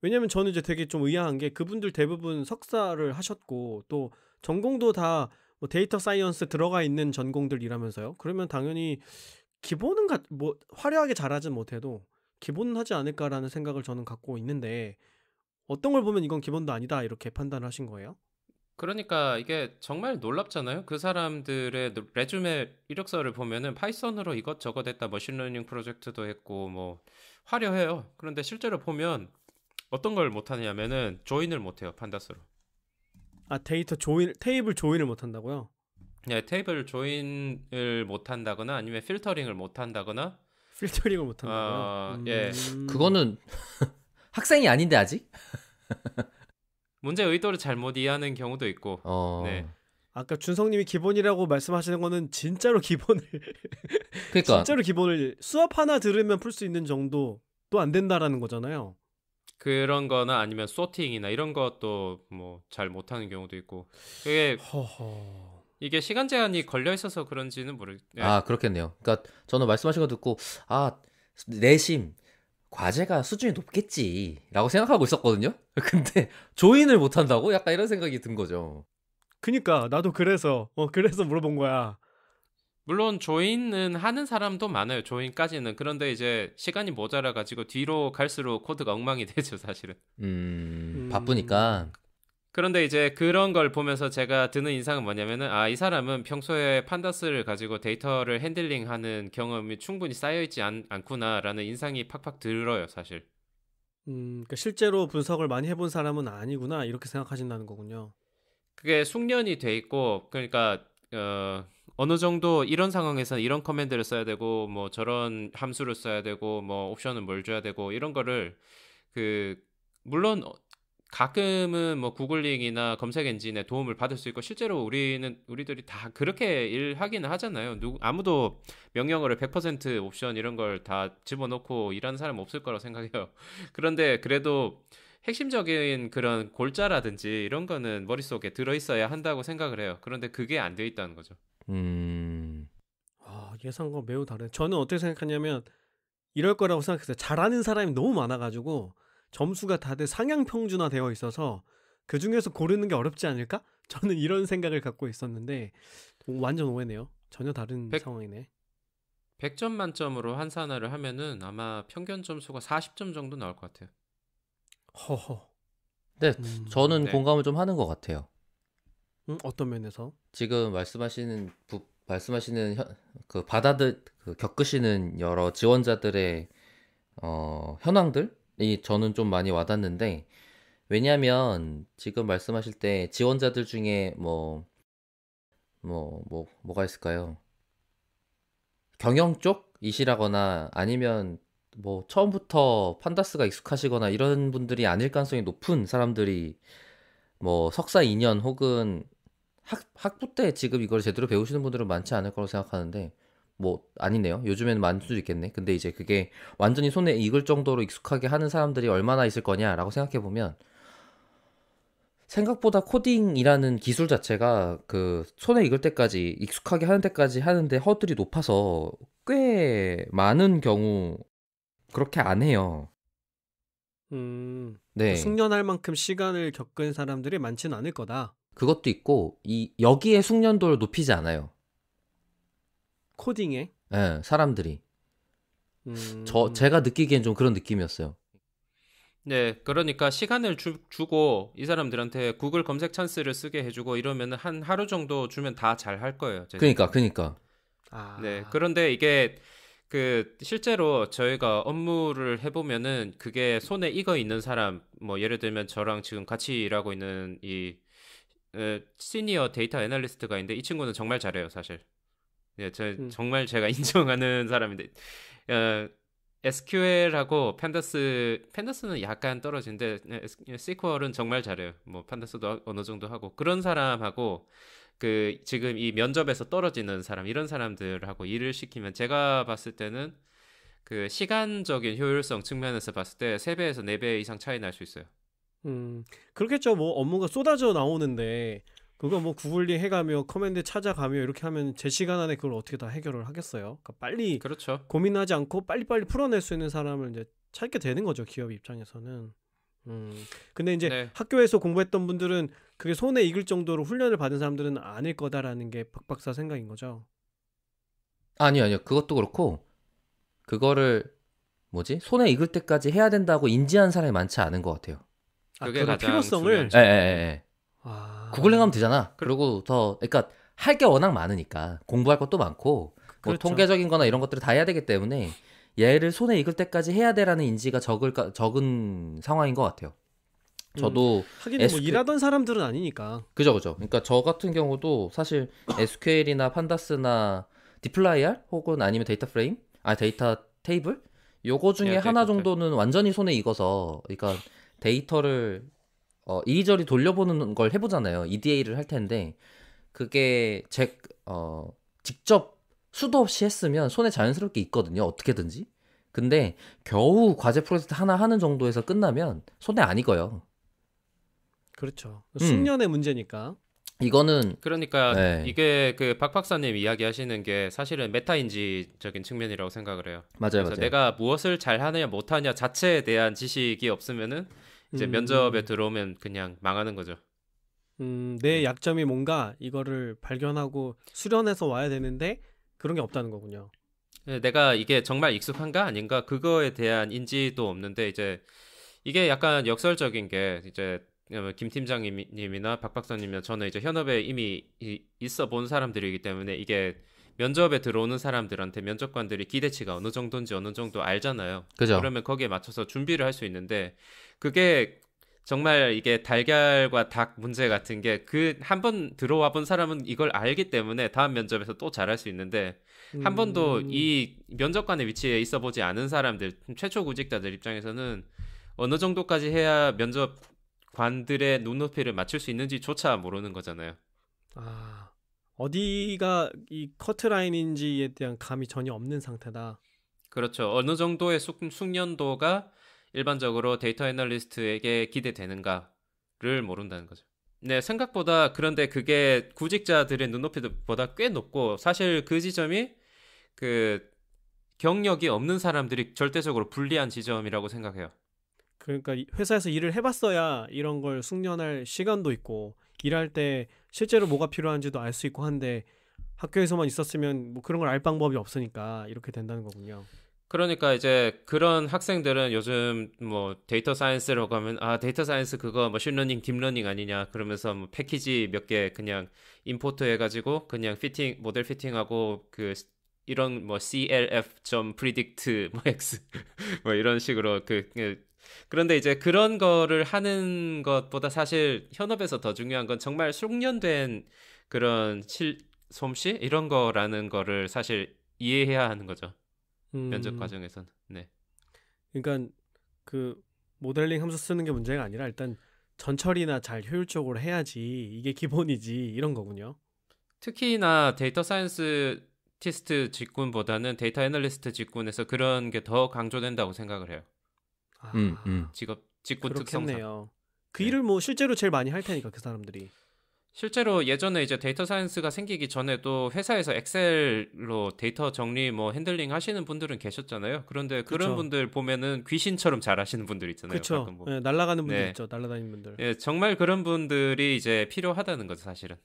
왜냐면 저는 이제 되게 좀 의아한 게 그분들 대부분 석사를 하셨고 또 전공도 다 뭐 데이터 사이언스 들어가 있는 전공들이라면서요. 그러면 당연히 기본은 뭐 화려하게 잘하진 못해도 기본은 하지 않을까라는 생각을 저는 갖고 있는데 어떤 걸 보면 이건 기본도 아니다 이렇게 판단을 하신 거예요? 그러니까 이게 정말 놀랍잖아요. 그 사람들의 레주메 이력서를 보면은 파이썬으로 이것저것 했다. 머신러닝 프로젝트도 했고 뭐 화려해요. 그런데 실제로 보면 어떤 걸 못하냐면은 조인을 못해요. 판다스로. 테이블 조인을 못 한다고요? 네, 테이블 조인을 못한다거나 아니면 필터링을 못한다거나 필터링을 못 한다고요? 예. 그거는 학생이 아닌데 아직? 문제 의도를 잘못 이해하는 경우도 있고. 네. 아까 준성님이 기본이라고 말씀하시는 거는 진짜로 기본을 그러니까 진짜로 기본을 수업 하나 들으면 풀 수 있는 정도도 안 된다라는 거잖아요. 그런 거나 아니면 소팅이나 이런 것도 뭐 잘 못하는 경우도 있고. 그게 이게 시간 제한이 걸려 있어서 그런지는 모르겠네요. 그렇겠네요. 그러니까 저는 말씀하신 거 듣고 내심 과제가 수준이 높겠지라고 생각하고 있었거든요. 근데 조인을 못 한다고? 약간 이런 생각이 든 거죠. 그니까 나도 그래서 물어본 거야. 물론 조인은 하는 사람도 많아요. 조인까지는. 그런데 이제 시간이 모자라 가지고 뒤로 갈수록 코드가 엉망이 되죠, 사실은. 바쁘니까. 그런데 이제 그런 걸 보면서 제가 드는 인상은 뭐냐면은 이 사람은 평소에 판다스를 가지고 데이터를 핸들링하는 경험이 충분히 쌓여있지 않구나라는 인상이 팍팍 들어요, 사실. 그러니까 실제로 분석을 많이 해본 사람은 아니구나 이렇게 생각하신다는 거군요. 그게 숙련이 돼 있고 그러니까 어느 정도 이런 상황에서는 이런 커맨드를 써야 되고 뭐 저런 함수를 써야 되고 뭐 옵션은 뭘 줘야 되고 이런 거를 그 물론 가끔은 뭐 구글링이나 검색 엔진의 도움을 받을 수 있고 실제로 우리들이 다 그렇게 일하기는 하잖아요. 아무도 명령어를 100% 옵션 이런 걸 다 집어넣고 일하는 사람 없을 거라고 생각해요. 그런데 그래도 핵심적인 그런 골자라든지 이런 거는 머릿속에 들어있어야 한다고 생각을 해요. 그런데 그게 안 돼 있다는 거죠. 예상과 매우 다르네. 저는 어떻게 생각하냐면 이럴 거라고 생각했어요. 잘하는 사람이 너무 많아가지고 점수가 다들 상향 평준화 되어 있어서 그 중에서 고르는 게 어렵지 않을까? 저는 이런 생각을 갖고 있었는데 완전 오해네요. 전혀 다른 상황이네. 100점 만점으로 한산화를 하면은 아마 평균 점수가 40점 정도 나올 것 같아요. 허허. 네, 저는 네. 공감을 좀 하는 것 같아요. 어떤 면에서? 지금 말씀하시는 그 겪으시는 여러 지원자들의 현황들이 저는 좀 많이 와닿는데, 왜냐하면 지금 말씀하실 때 지원자들 중에 뭐가 있을까요? 경영 쪽이시라거나 아니면 뭐 처음부터 판다스가 익숙하시거나 이런 분들이 아닐 가능성이 높은 사람들이 뭐 석사 2년 혹은 학부 때 지금 이걸 제대로 배우시는 분들은 많지 않을 거라고 생각하는데, 뭐 아니네요. 요즘에는 많을 수도 있겠네. 근데 이제 그게 완전히 손에 익을 정도로 익숙하게 하는 사람들이 얼마나 있을 거냐라고 생각해 보면, 생각보다 코딩이라는 기술 자체가 그 손에 익을 때까지 익숙하게 하는 데까지 하는데 허들이 높아서 꽤 많은 경우 그렇게 안 해요. 네. 숙련할 만큼 시간을 겪은 사람들이 많지는 않을 거다. 그것도 있고 여기에 숙련도를 높이지 않아요. 코딩에. 네, 사람들이. 제가 느끼기엔 좀 그런 느낌이었어요. 네, 그러니까 시간을 주고 이 사람들한테 구글 검색 찬스를 쓰게 해주고 이러면 한 하루 정도 주면 다 잘 할 거예요. 그러니까. 네, 그런데 이게 그 실제로 저희가 업무를 해보면은 그게 손에 익어 있는 사람, 뭐 예를 들면 저랑 지금 같이 일하고 있는 이 시니어 데이터 애널리스트가 있는데 이 친구는 정말 잘해요, 사실. 네, 정말 제가 인정하는 사람인데 SQL하고 판다스는 약간 떨어지는데 SQL은 정말 잘해요. 뭐 판다스도 어느 정도 하고 그런 사람하고 그 지금 이 면접에서 떨어지는 사람 이런 사람들하고 일을 시키면 제가 봤을 때는 그 시간적인 효율성 측면에서 봤을 때 3배에서 4배 이상 차이 날 수 있어요. 그렇겠죠. 뭐 업무가 쏟아져 나오는데 그거 뭐 구글링 해가며 커맨드 찾아가며 이렇게 하면 제 시간 안에 그걸 어떻게 다 해결을 하겠어요. 그러니까 빨리 그렇죠. 고민하지 않고 빨리빨리 풀어낼 수 있는 사람을 이제 찾게 되는 거죠. 기업 입장에서는. 근데 이제 네. 학교에서 공부했던 분들은 그게 손에 익을 정도로 훈련을 받은 사람들은 아닐 거다라는 게 박 박사 생각인 거죠. 아니요. 그것도 그렇고 그거를 손에 익을 때까지 해야 된다고 인지한 사람이 많지 않은 것 같아요. 그게 가장 필요성을. 예. 구글링 하면 되잖아. 그리고 그러니까 할 게 워낙 많으니까 공부할 것도 많고 그렇죠. 뭐 통계적인 거나 이런 것들을 다 해야 되기 때문에 얘를 손에 익을 때까지 해야 돼라는 인지가 적은 상황인 것 같아요. 저도 하긴 뭐 일하던 사람들은 아니니까. 그죠. 그러니까 저 같은 경우도 사실 SQL이나 판다스나 디플라이알 혹은 아니면 데이터 프레임, 데이터 테이블 요거 중에 하나 정도는 완전히 손에 익어서, 그러니까 데이터를 이리저리 돌려보는 걸 해보잖아요. EDA를 할 텐데 그게 직접 수도 없이 했으면 손에 자연스럽게 익거든요. 어떻게든지. 근데 겨우 과제 프로젝트 하나 하는 정도에서 끝나면 손에 안 익어요. 그렇죠. 숙련의 문제니까. 이거는 그러니까 네. 이게 그 박 박사님 이야기하시는 게 사실은 메타인지적인 측면이라고 생각을 해요. 맞아요. 내가 무엇을 잘하느냐 못하냐 자체에 대한 지식이 없으면은 이제 면접에 들어오면 그냥 망하는 거죠. 내 약점이 뭔가 이거를 발견하고 수련해서 와야 되는데 그런 게 없다는 거군요. 내가 이게 정말 익숙한가 아닌가 그거에 대한 인지도 없는데 이제 이게 약간 역설적인 게 이제 김 팀장님이나 박 박사님이나 저는 이제 현업에 이미 있어 본 사람들이기 때문에 이게 면접에 들어오는 사람들한테 면접관들이 기대치가 어느 정도인지 어느 정도 알잖아요. 그죠? 그러면 거기에 맞춰서 준비를 할 수 있는데 그게 정말 이게 달걀과 닭 문제 같은 게 그 한 번 들어와 본 사람은 이걸 알기 때문에 다음 면접에서 또 잘할 수 있는데 한 번도 이 면접관의 위치에 있어 보지 않은 사람들, 최초 구직자들 입장에서는 어느 정도까지 해야 면접관들의 눈높이를 맞출 수 있는지조차 모르는 거잖아요. 아, 어디가 이 커트라인인지에 대한 감이 전혀 없는 상태다. 그렇죠. 어느 정도의 숙련도가 일반적으로 데이터 애널리스트에게 기대되는가를 모른다는 거죠. 네, 생각보다 그런데 그게 구직자들의 눈높이보다 꽤 높고 사실 그 지점이 그 경력이 없는 사람들이 절대적으로 불리한 지점이라고 생각해요. 그러니까 회사에서 일을 해봤어야 이런 걸 숙련할 시간도 있고 일할 때 실제로 뭐가 필요한지도 알 수 있고 한데 학교에서만 있었으면 뭐 그런 걸 알 방법이 없으니까 이렇게 된다는 거군요. 그러니까 이제 그런 학생들은 요즘 뭐 데이터 사이언스라고 하면 아 데이터 사이언스 그거 머신러닝 딥러닝 아니냐 그러면서 뭐 패키지 몇 개 그냥 임포트 해가지고 그냥 피팅 모델 피팅하고 그 이런 뭐 CLF 점 predict 뭐 X 뭐 이런 식으로 그런데 이제 그런 거를 하는 것보다 사실 현업에서 더 중요한 건 정말 숙련된 그런 솜씨 이런 거라는 거를 사실 이해해야 하는 거죠. 면접 과정에서는. 네. 그러니까 그 모델링 함수 쓰는 게 문제가 아니라 일단 전처리나 잘 효율적으로 해야지 이게 기본이지 이런 거군요. 특히나 데이터 사이언스티스트 직군보다는 데이터 애널리스트 직군에서 그런 게 더 강조된다고 생각을 해요. 직군 특성상. 그렇겠네요. 그 네. 일을 뭐 실제로 제일 많이 할 테니까 그 사람들이. 실제로 예전에 이제 데이터 사이언스가 생기기 전에도 회사에서 엑셀로 데이터 정리 뭐 핸들링 하시는 분들은 계셨잖아요. 그런데 그런 그쵸. 분들 보면은 귀신처럼 잘하시는 분들 있잖아요. 그렇죠. 가끔 네, 날아가는 분들 네. 있죠. 날아다니는 분들. 예, 정말 그런 분들이 이제 필요하다는 거죠, 사실은.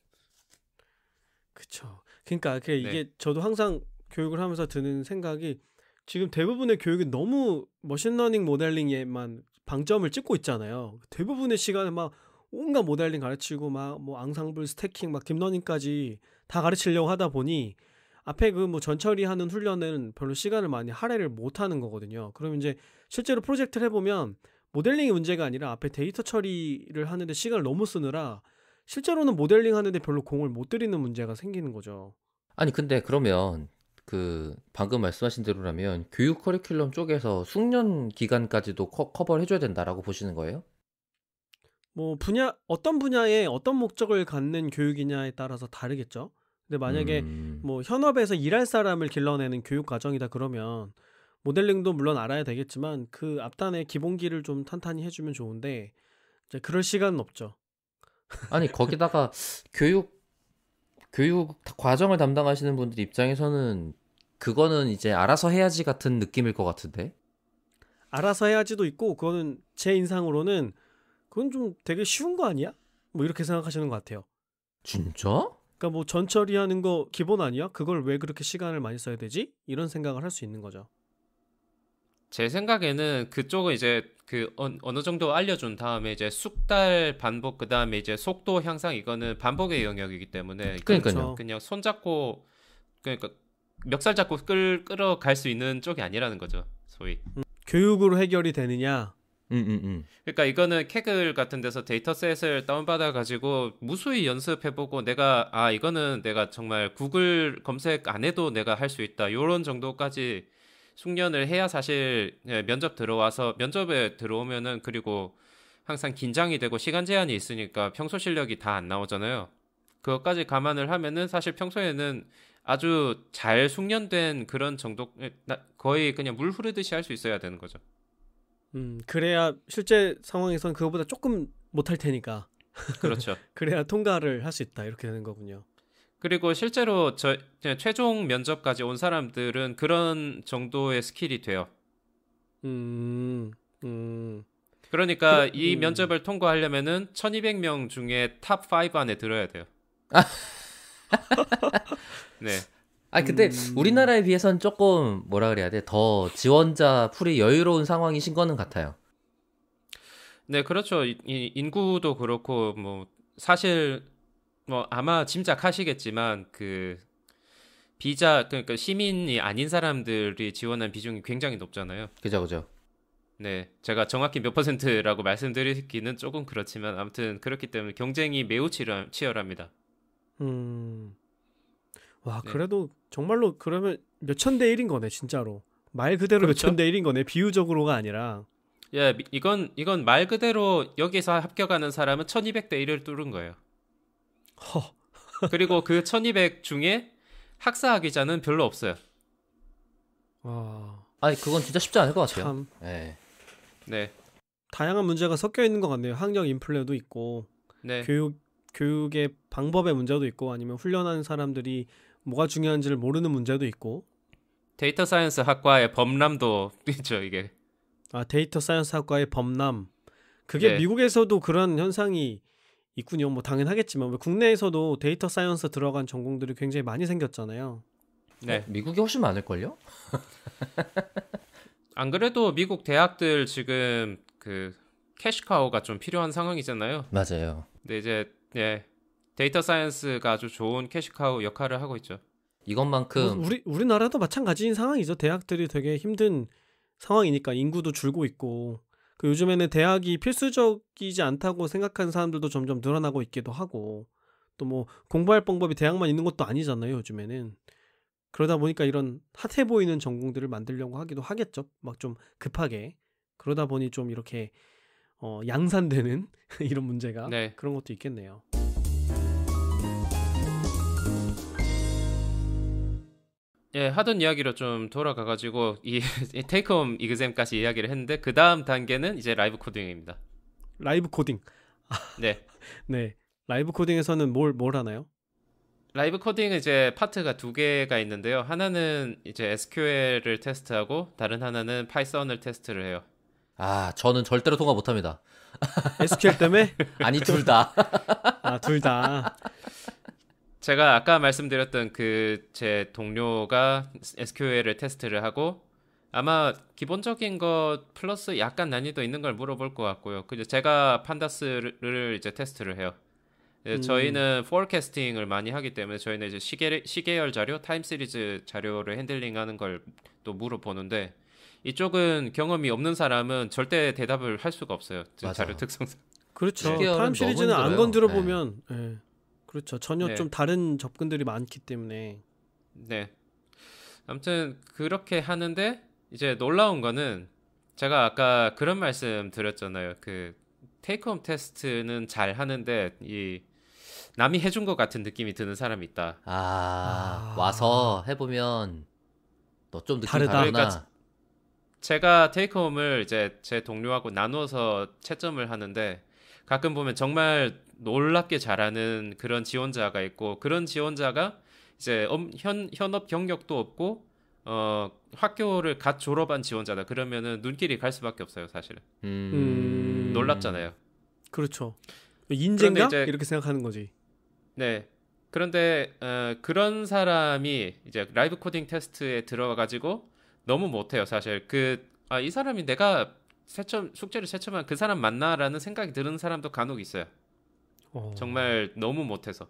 그렇죠. 그러니까 이게 네. 저도 항상 교육을 하면서 드는 생각이 지금 대부분의 교육이 너무 머신러닝 모델링에만 방점을 찍고 있잖아요. 대부분의 시간에 막 온갖 모델링 가르치고 막 뭐 앙상블, 스태킹, 막 딥러닝까지 다 가르치려고 하다 보니 앞에 그 뭐 전처리하는 훈련은 별로 시간을 많이 할애를 못 하는 거거든요. 그럼 이제 실제로 프로젝트를 해보면 모델링이 문제가 아니라 앞에 데이터 처리를 하는데 시간을 너무 쓰느라 실제로는 모델링 하는데 별로 공을 못 들이는 문제가 생기는 거죠. 아니 근데 그러면 그 방금 말씀하신 대로라면 교육 커리큘럼 쪽에서 숙련 기간까지도 커버를 해줘야 된다라고 보시는 거예요? 뭐 어떤 분야에 어떤 목적을 갖는 교육이냐에 따라서 다르겠죠. 근데 만약에 뭐 현업에서 일할 사람을 길러내는 교육 과정이다 그러면 모델링도 물론 알아야 되겠지만 그 앞단의 기본기를 좀 탄탄히 해주면 좋은데 이제 그럴 시간은 없죠. 아니 거기다가 교육 과정을 담당하시는 분들 입장에서는 그거는 이제 알아서 해야지 같은 느낌일 것 같은데. 알아서 해야지도 있고 그거는 제 인상으로는 그건 좀 되게 쉬운 거 아니야? 뭐 이렇게 생각하시는 것 같아요. 진짜? 그러니까 뭐 전처리하는 거 기본 아니야? 그걸 왜 그렇게 시간을 많이 써야 되지? 이런 생각을 할 수 있는 거죠. 제 생각에는 그쪽은 이제 그 어느 정도 알려준 다음에 이제 숙달 반복 그 다음에 이제 속도 향상 이거는 반복의 영역이기 때문에 그러니까요. 그냥 손 잡고 그러니까 멱살 잡고 끌어갈 수 있는 쪽이 아니라는 거죠, 소위. 교육으로 해결이 되느냐? 그러니까 이거는 캐글 같은 데서 데이터셋을 다운받아 가지고 무수히 연습해보고 내가 이거는 내가 정말 구글 검색 안 해도 내가 할 수 있다 요런 정도까지 숙련을 해야 사실 면접에 들어오면은 그리고 항상 긴장이 되고 시간 제한이 있으니까 평소 실력이 다 안 나오잖아요. 그것까지 감안을 하면은 사실 평소에는 아주 잘 숙련된 그런 정도 거의 그냥 물 흐르듯이 할 수 있어야 되는 거죠. 그래야 실제 상황에선 그거보다 조금 못할 테니까. 그렇죠. 그래야 통과를 할 수 있다 이렇게 되는 거군요. 그리고 실제로 그냥 최종 면접까지 온 사람들은 그런 정도의 스킬이 돼요. 그러니까 이 면접을 통과하려면은 1200명 중에 탑 5 안에 들어야 돼요. 네. 근데 우리나라에 비해서는 조금 뭐라 그래야 돼? 더 지원자 풀이 여유로운 상황이신 거는 같아요. 네, 그렇죠. 인구도 그렇고 뭐 사실 뭐 아마 짐작하시겠지만 그 비자 그러니까 시민이 아닌 사람들이 지원한 비중이 굉장히 높잖아요. 그죠. 네, 제가 정확히 몇 퍼센트라고 말씀드리기는 조금 그렇지만 아무튼 그렇기 때문에 경쟁이 매우 치열합니다. 음. 와, 네, 그래도 정말로 그러면 몇천 대 1인 거네, 진짜로. 말 그대로 그렇죠. 몇천 대 1인 거네, 비유적으로가 아니라. 예, 이건 말 그대로 여기서 합격하는 사람은 1200대 1을 뚫은 거예요. 허. 그리고 그 1200 중에 학사학위자는 별로 없어요. 와, 아니 그건 진짜 쉽지 않을 것 같아요. 참 네. 네, 다양한 문제가 섞여 있는 것 같네요. 학력 인플레도 있고, 네. 교육의 방법의 문제도 있고, 아니면 훈련하는 사람들이 뭐가 중요한지를 모르는 문제도 있고. 데이터 사이언스 학과의 범람도 있죠, 이게. 아, 데이터 사이언스 학과의 범람. 그게 네. 미국에서도 그런 현상이 있군요. 뭐 당연하겠지만 왜 국내에서도 데이터 사이언스 들어간 전공들이 굉장히 많이 생겼잖아요. 네. 미국이 훨씬 많을걸요? 안 그래도 미국 대학들 지금 그 캐시카우가 좀 필요한 상황이잖아요. 맞아요. 근데 이제 예, 데이터 사이언스가 아주 좋은 캐시카우 역할을 하고 있죠. 이것만큼 우리나라도 마찬가지인 상황이죠. 대학들이 되게 힘든 상황이니까 인구도 줄고 있고 그 요즘에는 대학이 필수적이지 않다고 생각하는 사람들도 점점 늘어나고 있기도 하고 또 뭐 공부할 방법이 대학만 있는 것도 아니잖아요. 요즘에는 그러다 보니까 이런 핫해 보이는 전공들을 만들려고 하기도 하겠죠. 막 좀 급하게 그러다 보니 좀 이렇게 양산되는 이런 문제가 네. 그런 것도 있겠네요. 예, 하던 이야기로 좀 돌아가가지고 이 테이크홈 이그잼까지 이야기를 했는데 그 다음 단계는 이제 라이브 코딩입니다. 라이브 코딩. 네, 네. 라이브 코딩에서는 뭘 하나요? 라이브 코딩은 이제 파트가 두 개가 있는데요. 하나는 이제 SQL을 테스트하고 다른 하나는 파이썬을 테스트를 해요. 아 저는 절대로 통과 못합니다. SQL 때문에? 아니 둘 다. 아, 둘 다. 제가 아까 말씀드렸던 그 제 동료가 SQL을 테스트를 하고 아마 기본적인 것 플러스 약간 난이도 있는 걸 물어볼 것 같고요. 그죠? 제가 판다스를 이제 테스트를 해요. 저희는 포캐스팅을 많이 하기 때문에 저희는 이제 시계열 자료, 타임 시리즈 자료를 핸들링하는 걸 또 물어보는데 이쪽은 경험이 없는 사람은 절대 대답을 할 수가 없어요. 맞아. 자료 특성상. 그렇죠. 시계열은 타임 너무 시리즈는 안 힘들어요. 건드려 네. 보면 예. 그렇죠. 전혀 네. 좀 다른 접근들이 많기 때문에. 네. 아무튼 그렇게 하는데 이제 놀라운 거는 제가 아까 그런 말씀 드렸잖아요. 그 테이크홈 테스트는 잘 하는데 이 남이 해준 것 같은 느낌이 드는 사람이 있다. 와서 해보면 너 좀 느낌 다르다. 다르구나. 그러니까 제가 테이크홈을 이제 제 동료하고 나누어서 채점을 하는데 가끔 보면 정말 놀랍게 잘하는 그런 지원자가 있고 그런 지원자가 이제 현업 경력도 없고 학교를 갓 졸업한 지원자다. 그러면은 눈길이 갈 수밖에 없어요, 사실은. 놀랍잖아요. 그렇죠. 인재인가? 이제- 이렇게 생각하는 거지. 네. 그런데 그런 사람이 이제 라이브 코딩 테스트에 들어가가지고 너무 못해요, 사실. 이 사람이 내가 숙제를 채점한 그 사람 맞나라는 생각이 드는 사람도 간혹 있어요. 정말 너무 못해서.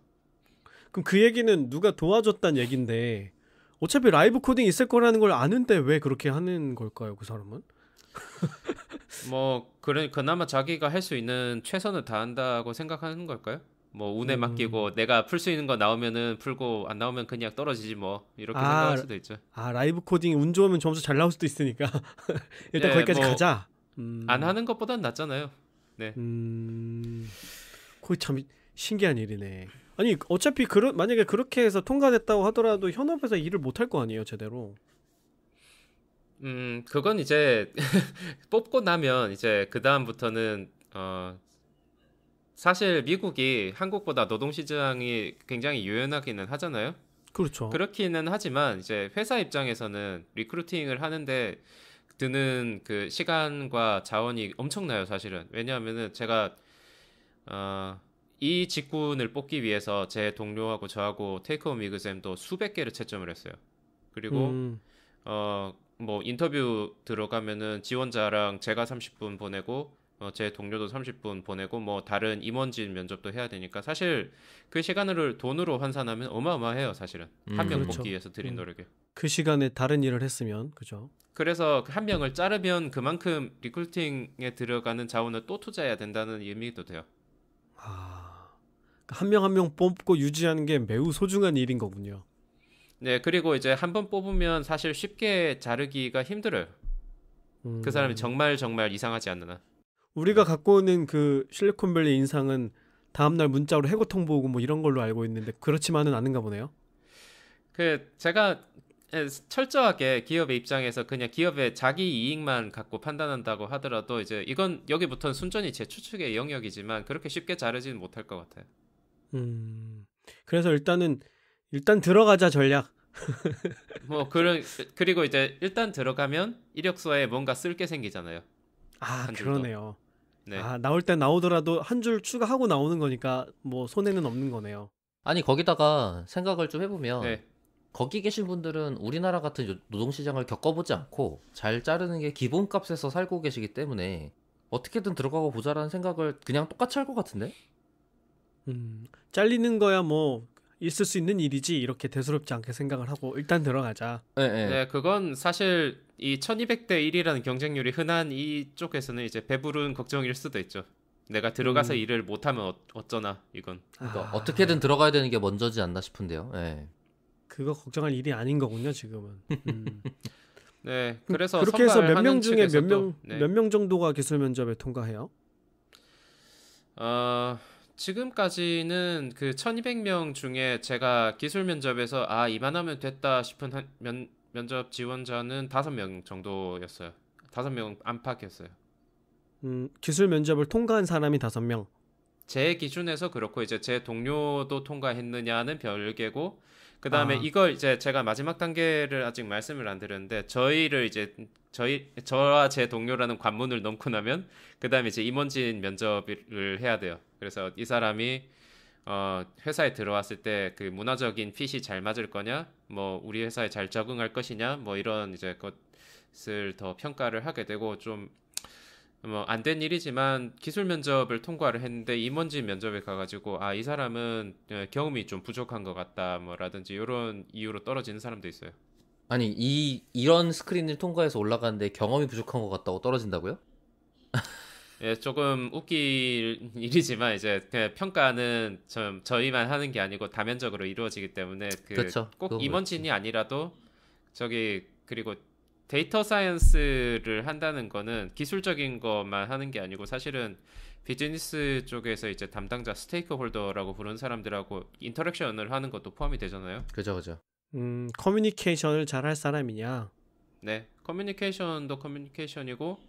그럼 그 얘기는 누가 도와줬단 얘긴데 어차피 라이브 코딩 있을 거라는 걸 아는데 왜 그렇게 하는 걸까요, 그 사람은? 뭐 그나마 자기가 할 수 있는 최선을 다한다고 생각하는 걸까요? 뭐 운에 맡기고 내가 풀 수 있는 거 나오면은 풀고 안 나오면 그냥 떨어지지 뭐 이렇게 생각할 수도 있죠. 아, 라이브 코딩이 운 좋으면 점수 잘 나올 수도 있으니까 일단 네, 거기까지 뭐 가자. 안 하는 것보단 낫잖아요. 네. 그거 참 신기한 일이네. 아니 어차피 만약에 그렇게 해서 통과됐다고 하더라도 현업에서 일을 못 할 거 아니에요, 제대로. 그건 이제 뽑고 나면 이제 그 다음부터는 사실 미국이 한국보다 노동시장이 굉장히 유연하기는 하잖아요. 그렇죠. 그렇기는 하지만 이제 회사 입장에서는 리크루팅을 하는데 드는 그 시간과 자원이 엄청나요, 사실은. 왜냐하면은 제가 이 직군을 뽑기 위해서 제 동료하고 저하고 테이크홈 이그잼도 수백 개를 채점을 했어요. 그리고 뭐 인터뷰 들어가면은 지원자랑 제가 30분 보내고 제 동료도 30분 보내고 뭐 다른 임원진 면접도 해야 되니까 사실 그 시간을 돈으로 환산하면 어마어마해요, 사실은. 한 명 그렇죠. 뽑기 위해서 들인 노력이. 그 시간에 다른 일을 했으면 그죠. 그래서 한 명을 자르면 그만큼 리크루팅에 들어가는 자원을 또 투자해야 된다는 의미도 돼요. 한 명 한 명 뽑고 유지하는 게 매우 소중한 일인 거군요. 네, 그리고 이제 한 번 뽑으면 사실 쉽게 자르기가 힘들어요. 그 사람이 정말 이상하지 않는 한. 우리가 갖고 오는 그 실리콘밸리 인상은 다음날 문자로 해고 통보오고 뭐 이런 걸로 알고 있는데 그렇지만은 않은가 보네요. 제가 철저하게 기업의 입장에서 그냥 기업의 자기 이익만 갖고 판단한다고 하더라도 이제 이건 여기부터는 순전히 제 추측의 영역이지만 그렇게 쉽게 자르지는 못할 것 같아요. 그래서 일단 들어가자 전략. 뭐 그리고 이제 일단 들어가면 이력서에 뭔가 쓸 게 생기잖아요. 한 줄도. 그러네요. 네. 나올 때 나오더라도 한 줄 추가하고 나오는 거니까 뭐 손해는 없는 거네요. 아니 거기다가 생각을 좀 해보면 네. 거기 계신 분들은 우리나라 같은 노동시장을 겪어보지 않고 잘 자르는 게 기본값에서 살고 계시기 때문에 어떻게든 들어가고 보자라는 생각을 그냥 똑같이 할 것 같은데? 잘리는 거야 뭐 있을 수 있는 일이지 이렇게 대수롭지 않게 생각을 하고 일단 들어가자. 네, 그건 사실 이 1200대 1이라는 경쟁률이 흔한 이쪽에서는 이제 배부른 걱정일 수도 있죠. 내가 들어가서 일을 못하면 어쩌나 이건. 그러니까 어떻게든 들어가야 되는 게 먼저지 않나 싶은데요. 예. 그거 걱정할 일이 아닌 거군요 지금은. 네, 그래서 그렇게 해서 몇 명 선발하는 중에 측에서도, 몇 명 정도가 기술 면접에 통과해요? 지금까지는 그 1200명 중에 제가 기술 면접에서 이만하면 됐다 싶은 면접 지원자는 5명 정도였어요. 5명 안팎이었어요. 기술 면접을 통과한 사람이 5명. 제 기준에서 그렇고 이제 제 동료도 통과했느냐는 별개고 그다음에 이걸 이제 제가 마지막 단계를 아직 말씀을 안 드렸는데 저와 제 동료라는 관문을 넘고 나면 그다음에 이제 임원진 면접을 해야 돼요. 그래서 이 사람이 회사에 들어왔을 때 그 문화적인 핏이 잘 맞을 거냐, 뭐 우리 회사에 잘 적응할 것이냐, 뭐 이런 이제 것을 더 평가를 하게 되고 좀 뭐 안 된 일이지만 기술 면접을 통과를 했는데 임원진 면접에 가가지고 이 사람은 경험이 좀 부족한 것 같다 뭐라든지 이런 이유로 떨어지는 사람도 있어요. 아니 이런 스크린을 통과해서 올라가는데 경험이 부족한 것 같다고 떨어진다고요? 예, 조금 웃길 일이지만 이제 그 평가는 저희만 하는 게 아니고 다면적으로 이루어지기 때문에 그렇죠. 꼭 임원진이 아니라도 그리고 데이터 사이언스를 한다는 거는 기술적인 것만 하는 게 아니고 사실은 비즈니스 쪽에서 이제 담당자 스테이크 홀더라고 부르는 사람들하고 인터랙션을 하는 것도 포함이 되잖아요. 그죠. 커뮤니케이션을 잘할 사람이냐? 네, 커뮤니케이션도 커뮤니케이션이고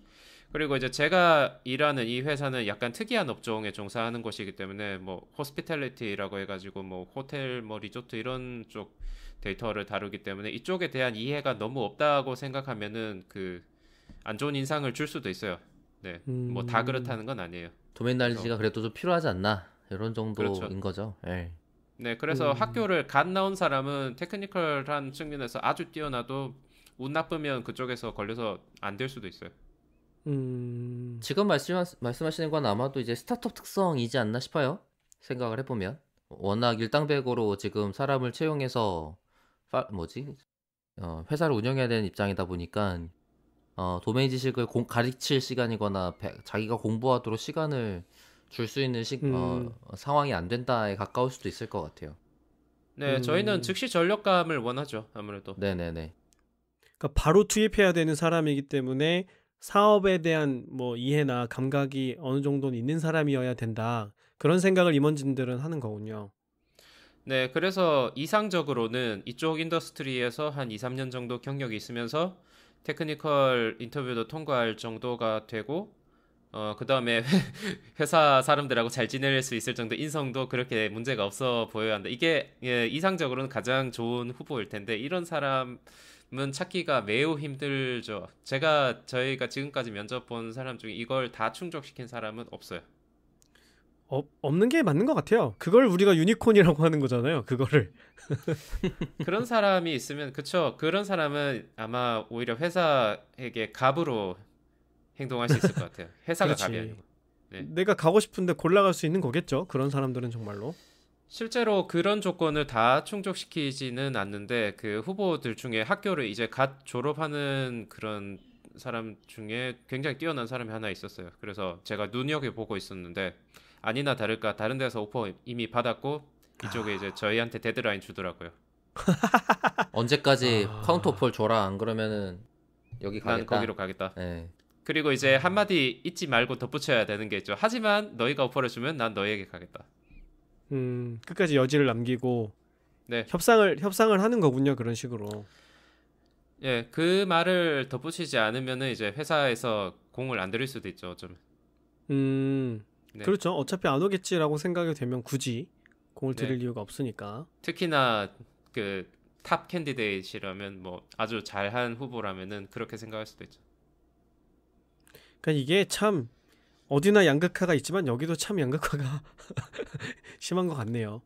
그리고 이제 제가 일하는 이 회사는 약간 특이한 업종에 종사하는 곳이기 때문에 뭐 호스피탈리티라고 해가지고 뭐 호텔, 뭐 리조트 이런 쪽 데이터를 다루기 때문에 이쪽에 대한 이해가 너무 없다고 생각하면은 그 안 좋은 인상을 줄 수도 있어요. 네, 뭐 다 그렇다는 건 아니에요. 도메인 날리지가 그래도 좀 필요하지 않나 이런 정도인 그렇죠. 거죠. 예. 네, 그래서 학교를 갓 나온 사람은 테크니컬한 측면에서 아주 뛰어나도 운 나쁘면 그쪽에서 걸려서 안 될 수도 있어요. 지금 말씀하시는 건 아마도 이제 스타트업 특성이지 않나 싶어요. 생각을 해보면 워낙 일당백으로 지금 사람을 채용해서 회사를 운영해야 되는 입장이다 보니까 도메인 지식을 가르칠 시간이거나 자기가 공부하도록 시간을 줄 수 있는 상황이 안 된다에 가까울 수도 있을 것 같아요. 네, 저희는 즉시 전력감을 원하죠. 아무래도. 네네네. 그러니까 바로 투입해야 되는 사람이기 때문에 사업에 대한 뭐 이해나 감각이 어느 정도는 있는 사람이어야 된다. 그런 생각을 임원진들은 하는 거군요. 네, 그래서 이상적으로는 이쪽 인더스트리에서 한 2, 3년 정도 경력이 있으면서 테크니컬 인터뷰도 통과할 정도가 되고 그 다음에 회사 사람들하고 잘 지낼 수 있을 정도 인성도 그렇게 문제가 없어 보여야 한다. 이게 이상적으로는 가장 좋은 후보일 텐데 이런 사람은 찾기가 매우 힘들죠. 저희가 지금까지 면접 본 사람 중에 이걸 다 충족시킨 사람은 없어요. 없는 게 맞는 것 같아요. 그걸 우리가 유니콘이라고 하는 거잖아요. 그거를. 그런 사람이 있으면 그쵸. 그런 사람은 아마 오히려 회사에게 갑으로 행동할 수 있을 것 같아요. 회사가 그렇지. 갑이 아니고. 네. 내가 가고 싶은데 골라갈 수 있는 거겠죠. 그런 사람들은 정말로. 실제로 그런 조건을 다 충족시키지는 않는데 그 후보들 중에 학교를 이제 갓 졸업하는 그런 사람 중에 굉장히 뛰어난 사람이 하나 있었어요. 그래서 제가 눈여겨보고 있었는데 아니나 다를까 다른 데서 오퍼 이미 받았고 이쪽에 이제 저희한테 데드라인 주더라고요. 언제까지 카운터 오퍼를 줘라. 안 그러면은 여기 난 가겠다. 거기로 가겠다. 네. 그리고 이제 한마디 잊지 말고 덧붙여야 되는 게 있죠. 하지만 너희가 오퍼를 주면 난 너희에게 가겠다. 끝까지 여지를 남기고 네. 협상을 하는 거군요. 그런 식으로. 예, 그 말을 덧붙이지 않으면은 이제 회사에서 공을 안 들일 수도 있죠. 좀. 네. 그렇죠. 어차피 안 오겠지라고 생각이 되면 굳이 공을 네. 들일 이유가 없으니까. 특히나 그 탑 캔디데이트라면 뭐 아주 잘한 후보라면은 그렇게 생각할 수도 있죠. 그러니까 이게 참 어디나 양극화가 있지만 여기도 참 양극화가 심한 것 같네요.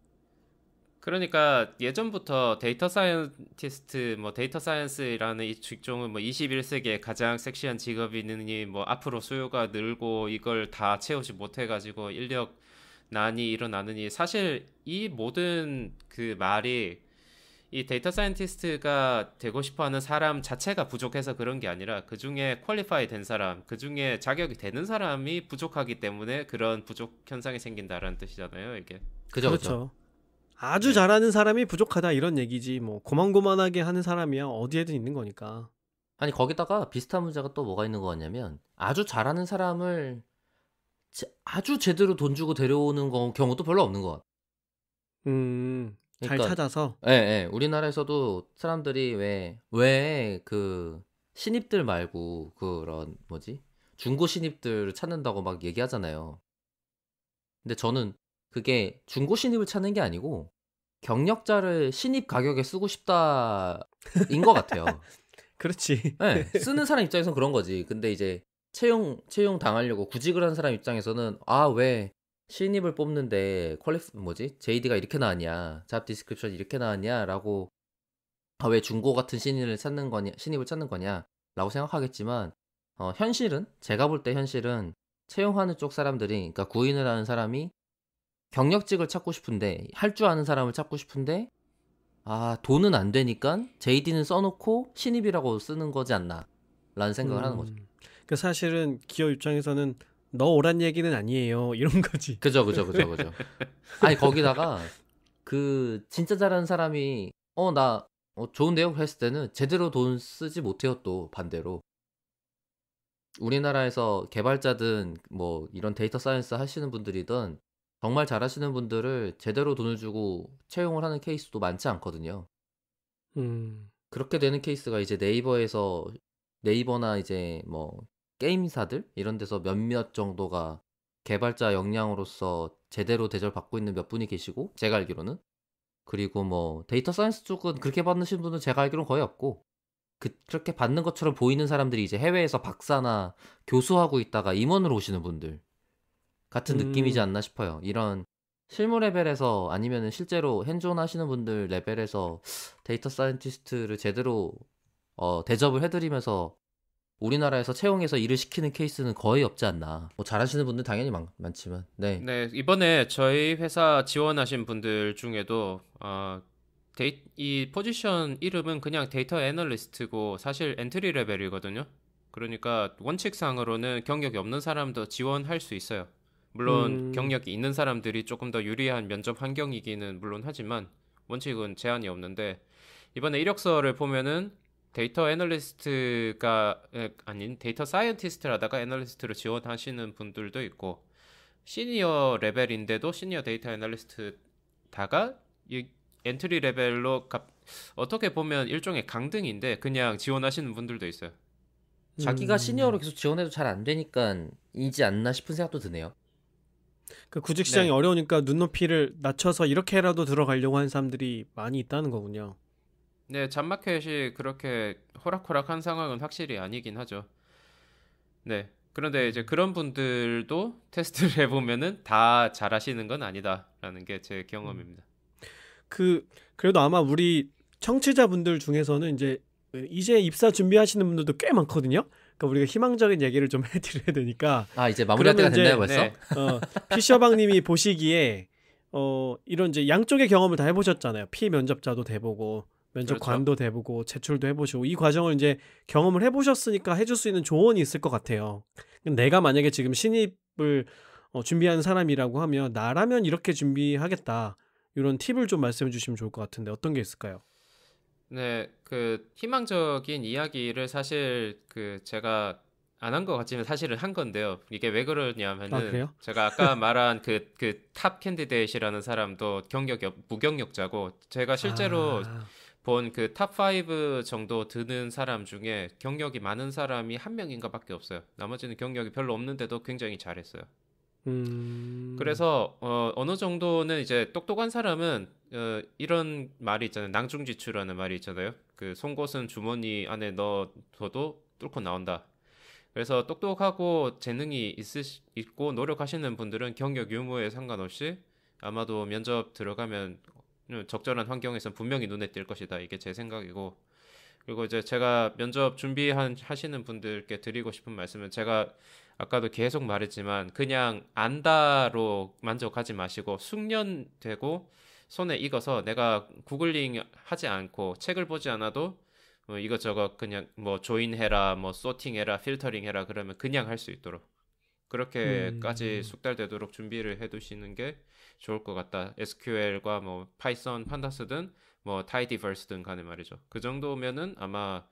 그러니까 예전부터 데이터 사이언티스트, 뭐 데이터 사이언스라는 이 직종은 뭐 21세기에 가장 섹시한 직업이니 뭐 앞으로 수요가 늘고 이걸 다 채우지 못해가지고 인력 난이 일어나느니 사실 이 모든 그 말이 이 데이터 사이언티스트가 되고 싶어하는 사람 자체가 부족해서 그런 게 아니라 그 중에 퀄리파이 된 사람, 그 중에 자격이 되는 사람이 부족하기 때문에 그런 부족 현상이 생긴다라는 뜻이잖아요, 이게. 그죠. 그렇죠. 아주 잘하는 사람이 부족하다 이런 얘기지. 뭐 고만고만하게 하는 사람이야 어디에든 있는 거니까. 아니 거기다가 비슷한 문제가 또 뭐가 있는 거 같냐면 아주 잘하는 사람을 아주 제대로 돈 주고 데려오는 경우도 별로 없는 것 같아. 잘 그러니까 찾아서. 예, 예. 우리나라에서도 사람들이 왜 그 신입들 말고 그런 뭐지? 중고 신입들을 찾는다고 막 얘기하잖아요. 근데 저는 그게 중고 신입을 찾는 게 아니고 경력자를 신입 가격에 쓰고 싶다인 것 같아요. 그렇지. 예, 쓰는 사람 입장에서는 그런 거지. 근데 이제 채용 당하려고 구직을 하는 사람 입장에서는 왜 신입을 뽑는데 JD가 이렇게 나왔냐, 잡 디스크립션이 이렇게 나왔냐라고 왜 중고 같은 신입을 찾는 거냐라고 생각하겠지만 현실은 제가 볼 때 현실은 채용하는 쪽 사람들이 그러니까 구인을 하는 사람이 경력직을 찾고 싶은데 할 줄 아는 사람을 찾고 싶은데 돈은 안 되니까 JD는 써놓고 신입이라고 쓰는 거지 않나 라는 생각을 하는 거죠. 그 사실은 기업 입장에서는 너 오란 얘기는 아니에요 이런 거지. 그죠. 아니 거기다가 그 진짜 잘하는 사람이 나 좋은데요? 했을 때는 제대로 돈 쓰지 못해요. 또 반대로 우리나라에서 개발자든 뭐 이런 데이터 사이언스 하시는 분들이든 정말 잘하시는 분들을 제대로 돈을 주고 채용을 하는 케이스도 많지 않거든요. 그렇게 되는 케이스가 이제 네이버나 이제 뭐 게임사들 이런 데서 몇몇 정도가 개발자 역량으로서 제대로 대접받고 있는 몇 분이 계시고 제가 알기로는 그리고 뭐 데이터 사이언스 쪽은 그렇게 받으시는 분은 제가 알기로는 거의 없고 그렇게 받는 것처럼 보이는 사람들이 이제 해외에서 박사나 교수하고 있다가 임원으로 오시는 분들 같은 느낌이지 않나 싶어요. 이런 실무 레벨에서 아니면 실제로 핸즈온 하시는 분들 레벨에서 데이터 사이언티스트를 제대로 대접을 해드리면서 우리나라에서 채용해서 일을 시키는 케이스는 거의 없지 않나. 뭐 잘하시는 분들 당연히 많지만. 네. 네, 이번에 저희 회사 지원하신 분들 중에도 이 포지션 이름은 그냥 데이터 애널리스트고 사실 엔트리 레벨이거든요. 그러니까 원칙상으로는 경력이 없는 사람도 지원할 수 있어요. 물론 경력이 있는 사람들이 조금 더 유리한 면접 환경이기는 물론 하지만 원칙은 제한이 없는데 이번에 이력서를 보면은 데이터 애널리스트가 아닌 데이터 사이언티스트라다가 애널리스트로 지원하시는 분들도 있고 시니어 레벨인데도 시니어 데이터 애널리스트다가 이 엔트리 레벨로 어떻게 보면 일종의 강등인데 그냥 지원하시는 분들도 있어요. 자기가 시니어로 계속 지원해도 잘 안 되니까 이지 않나 싶은 생각도 드네요. 그 구직 시장이 어려우니까 눈높이를 낮춰서 이렇게라도 들어가려고 하는 사람들이 많이 있다는 거군요. 네, 잡마켓이 그렇게 호락호락한 상황은 확실히 아니긴 하죠. 네, 그런데 이제 그런 분들도 테스트를 해보면은 다 잘하시는 건 아니다라는 게 제 경험입니다. 그래도 아마 우리 청취자분들 중에서는 이제 입사 준비하시는 분들도 꽤 많거든요. 그러니까 우리가 희망적인 얘기를 좀 해드려야 되니까 아, 이제 마무리할 때가 그러면 이제 됐나요, 벌써? 네. 피셔방님이 보시기에 이런 이제 양쪽의 경험을 다 해보셨잖아요. 피면접자도 돼보고 그렇죠. 면접관도 돼보고 제출도 해보시고 이 과정을 이제 경험을 해보셨으니까 해줄 수 있는 조언이 있을 것 같아요. 내가 만약에 지금 신입을 준비하는 사람이라고 하면 나라면 이렇게 준비하겠다. 이런 팁을 좀 말씀해 주시면 좋을 것 같은데 어떤 게 있을까요? 네, 그 희망적인 이야기를 사실 그 제가 안 한 것 같지만 사실은 한 건데요. 이게 왜 아, 그러냐면은 그래요? 제가 아까 말한 그 탑 캔디데이트라는 사람도 무경력자고 제가 실제로 아, 본 그 탑 5 정도 드는 사람 중에 경력이 많은 사람이 한 명인가밖에 없어요. 나머지는 경력이 별로 없는데도 굉장히 잘했어요. 음, 그래서 어느 정도는 이제 똑똑한 사람은 이런 말이 있잖아요. 낭중지추라는 말이 있잖아요. 그 송곳은 주머니 안에 넣어둬도 뚫고 나온다. 그래서 똑똑하고 재능이 있고 노력하시는 분들은 경력 유무에 상관없이 아마도 면접 들어가면 적절한 환경에서 분명히 눈에 띌 것이다. 이게 제 생각이고. 그리고 이제 제가 면접 하시는 분들께 드리고 싶은 말씀은 제가 아까도 계속 말했지만 그냥 안다로 만족하지 마시고 숙련되고 손에 익어서 내가 구글링 하지 않고 책을 보지 않아도 이것저것 그냥 뭐 조인해라, 뭐 소팅해라, 필터링해라 그러면 그냥 할 수 있도록 그렇게까지 음, 숙달되도록 준비를 해두시는 게 좋을 것 같다. SQL과 뭐 파이썬, 판다스든 뭐 타이디버스든 간에 말이죠. 그 정도면은 아마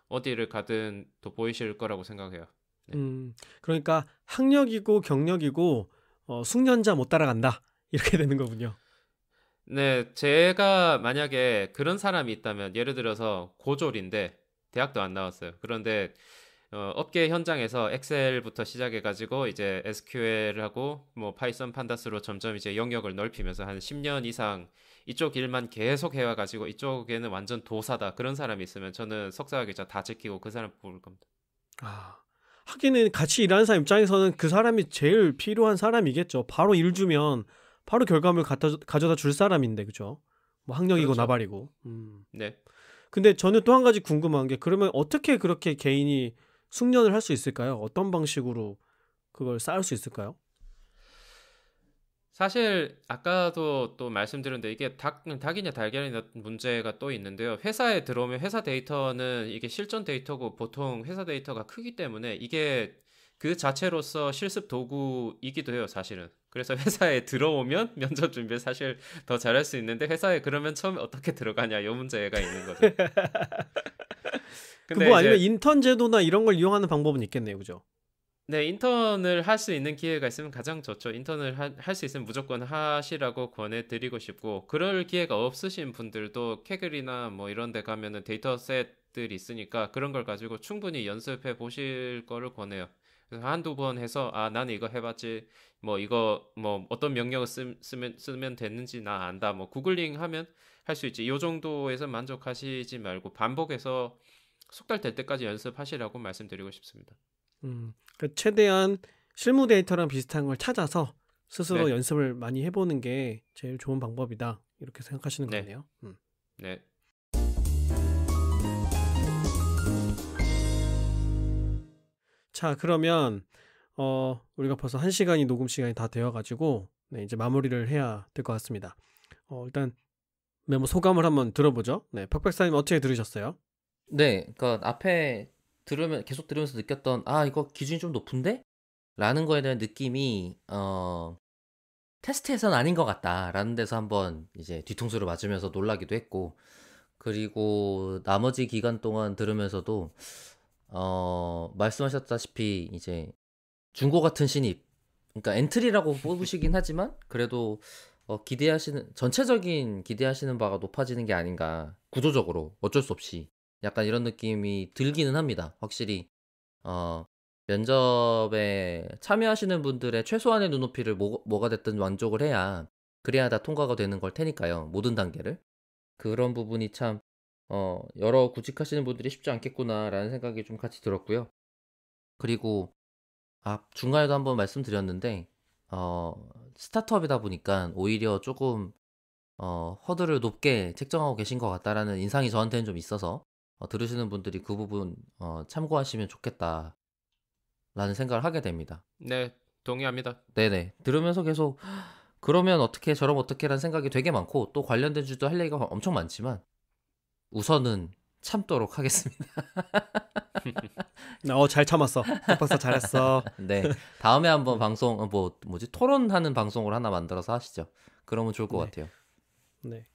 어디를 가든 또 보이실 거라고 생각해요. 네. 그러니까 학력이고 경력이고 숙련자 못 따라간다. 이렇게 되는 거군요. 네, 제가 만약에 그런 사람이 있다면 예를 들어서 고졸인데 대학도 안 나왔어요. 그런데 업계 현장에서 엑셀부터 시작해가지고 이제 SQL하고 뭐 파이썬 판다스로 점점 이제 영역을 넓히면서 한 10년 이상 이쪽 일만 계속 해와가지고 이쪽에는 완전 도사다 그런 사람이 있으면 저는 석사학위자 다 지키고 그 사람 뽑을 겁니다. 아, 하기는 같이 일하는 사람 입장에서는 그 사람이 제일 필요한 사람이겠죠. 바로 일 주면 바로 결과물 가져다 줄 사람인데, 그죠? 뭐 학력이고 그렇죠. 나발이고. 네. 근데 저는 또 한 가지 궁금한 게 그러면 어떻게 그렇게 개인이 숙련을 할 수 있을까요? 어떤 방식으로 그걸 쌓을 수 있을까요? 사실 아까도 또 말씀드렸는데 이게 닭이냐 달걀이냐 문제가 또 있는데요. 회사에 들어오면 회사 데이터는 이게 실전 데이터고 보통 회사 데이터가 크기 때문에 이게 그 자체로서 실습 도구이기도 해요, 사실은. 그래서 회사에 들어오면 면접 준비를 사실 더 잘할 수 있는데 회사에 그러면 처음에 어떻게 들어가냐 이 문제가 있는 거죠. 그 근데 뭐 아니면 이제 인턴 제도나 이런 걸 이용하는 방법은 있겠네요, 그죠? 네, 인턴을 할 수 있는 기회가 있으면 가장 좋죠. 인턴을 할 수 있으면 무조건 하시라고 권해드리고 싶고, 그럴 기회가 없으신 분들도 캐글이나 뭐 이런 데 가면은 데이터셋들이 있으니까 그런 걸 가지고 충분히 연습해 보실 거를 권해요. 그래서 한두 번 해서, 아, 나는 이거 해봤지. 뭐 이거 뭐 어떤 명령을 쓰면 됐는지 나 안다. 뭐 구글링 하면 할 수 있지. 이 정도에서 만족하시지 말고 반복해서 숙달될 때까지 연습하시라고 말씀드리고 싶습니다. 그러니까 최대한 실무 데이터랑 비슷한 걸 찾아서 스스로 네, 연습을 많이 해보는 게 제일 좋은 방법이다. 이렇게 생각하시는 것 네, 같네요. 네. 자, 그러면 우리가 벌써 1시간이 녹음 시간이 다 되어가지고 네, 이제 마무리를 해야 될 것 같습니다. 일단 메모 소감을 한번 들어보죠. 네, 박 박사님 어떻게 들으셨어요? 네, 그러니까 앞에 계속 들으면서 느꼈던, 아, 이거 기준이 좀 높은데? 라는 거에 대한 느낌이, 테스트에선 아닌 것 같다라는 데서 한번 이제 뒤통수를 맞으면서 놀라기도 했고, 그리고 나머지 기간 동안 들으면서도, 말씀하셨다시피 이제 중고 같은 신입, 그러니까 엔트리라고 뽑으시긴 하지만, 그래도 전체적인 기대하시는 바가 높아지는 게 아닌가, 구조적으로 어쩔 수 없이. 약간 이런 느낌이 들기는 합니다. 확실히 면접에 참여하시는 분들의 최소한의 눈높이를 뭐가 됐든 만족을 해야 그래야 다 통과가 되는 걸 테니까요. 모든 단계를. 그런 부분이 참 여러 구직하시는 분들이 쉽지 않겠구나라는 생각이 좀 같이 들었고요. 그리고 중간에도 한번 말씀드렸는데 스타트업이다 보니까 오히려 조금 허들을 높게 책정하고 계신 것 같다라는 인상이 저한테는 좀 있어서 들으시는 분들이 그 부분 참고하시면 좋겠다라는 생각을 하게 됩니다. 네, 동의합니다. 네네. 들으면서 계속 그러면 어떻게 저러면 어떻게라는 생각이 되게 많고 또 관련된 주도 할 얘기가 엄청 많지만 우선은 참도록 하겠습니다. 잘 참았어. 박박사 잘했어. 네. 다음에 한번 방송 토론하는 방송을 하나 만들어서 하시죠. 그러면 좋을 것 네. 같아요. 네.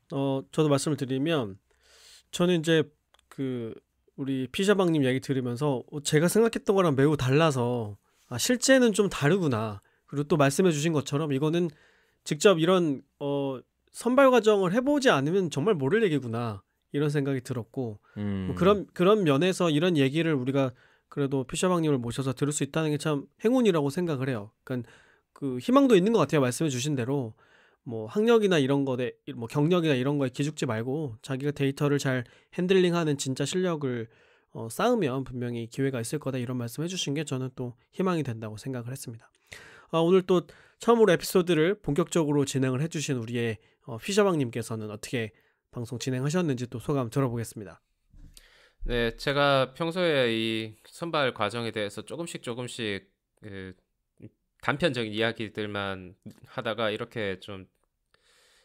저도 말씀을 드리면 저는 이제 우리 피자방님 얘기 들으면서 제가 생각했던 거랑 매우 달라서 실제는 좀 다르구나. 그리고 또 말씀해 주신 것처럼 이거는 직접 이런 선발 과정을 해보지 않으면 정말 모를 얘기구나. 이런 생각이 들었고 뭐 그런 면에서 이런 얘기를 우리가 그래도 피셔방님을 모셔서 들을 수 있다는 게 참 행운이라고 생각을 해요. 그러니까 그 희망도 있는 것 같아요. 말씀해 주신 대로 뭐 학력이나 이런 거에 뭐 경력이나 이런 거에 기죽지 말고 자기가 데이터를 잘 핸들링하는 진짜 실력을 쌓으면 분명히 기회가 있을 거다 이런 말씀해 주신 게 저는 또 희망이 된다고 생각을 했습니다. 오늘 또 처음으로 에피소드를 본격적으로 진행을 해주신 우리의 피셔방님께서는 어떻게 방송 진행하셨는지 또 소감 들어보겠습니다. 네, 제가 평소에 이 선발 과정에 대해서 조금씩 단편적인 이야기들만 하다가 이렇게 좀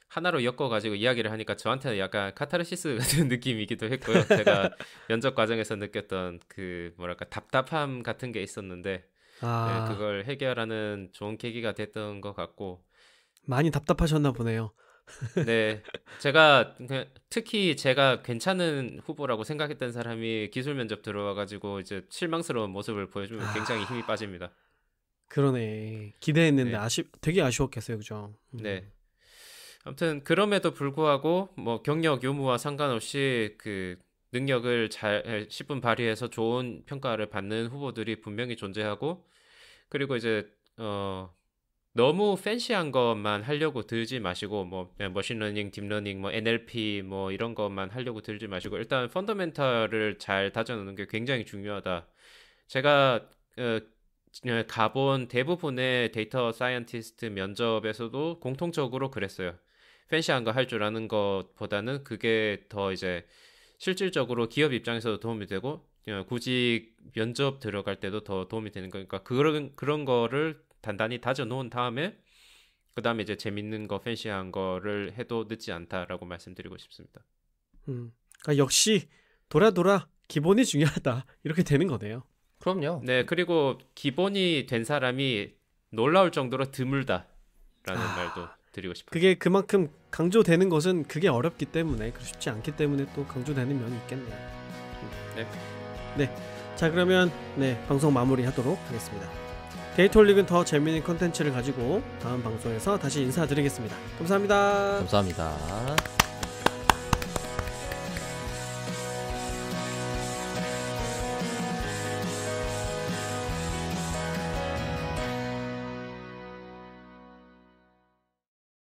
하나로 엮어가지고 이야기를 하니까 저한테는 약간 카타르시스 같은 느낌이기도 했고요. 제가 면접 과정에서 느꼈던 답답함 같은 게 있었는데 네, 그걸 해결하는 좋은 계기가 됐던 것 같고 많이 답답하셨나 보네요. 네, 특히 제가 괜찮은 후보라고 생각했던 사람이 기술 면접 들어와가지고 이제 실망스러운 모습을 보여주면 굉장히 힘이 빠집니다. 그러네. 기대했는데 네. 되게 아쉬웠겠어요, 그죠? 네. 아무튼 그럼에도 불구하고 뭐 경력 유무와 상관없이 그 능력을 잘 10분 발휘해서 좋은 평가를 받는 후보들이 분명히 존재하고 그리고 이제 너무 팬시한 것만 하려고 들지 마시고 뭐 머신러닝, 딥러닝, 뭐 NLP 뭐 이런 것만 하려고 들지 마시고 일단 펀더멘털을 잘 다져놓는 게 굉장히 중요하다. 제가 가본 대부분의 데이터 사이언티스트 면접에서도 공통적으로 그랬어요. 팬시한 거 할 줄 아는 것보다는 그게 더 이제 실질적으로 기업 입장에서도 도움이 되고 굳이 면접 들어갈 때도 더 도움이 되는 거니까 그런 거를 단단히 다져 놓은 다음에 그다음에 이제 재밌는 거 팬시한 거를 해도 늦지 않다라고 말씀드리고 싶습니다. 그러니까 역시 돌아 기본이 중요하다 이렇게 되는 거네요. 그럼요. 네, 그리고 기본이 된 사람이 놀라울 정도로 드물다라는 말도 드리고 싶어요. 그게 그만큼 강조되는 것은 그게 어렵기 때문에 쉽지 않기 때문에 또 강조되는 면이 있겠네요. 네. 자, 그러면 방송 마무리하도록 하겠습니다. 데이터홀릭은 더 재미있는 컨텐츠를 가지고 다음 방송에서 다시 인사드리겠습니다. 감사합니다. 감사합니다.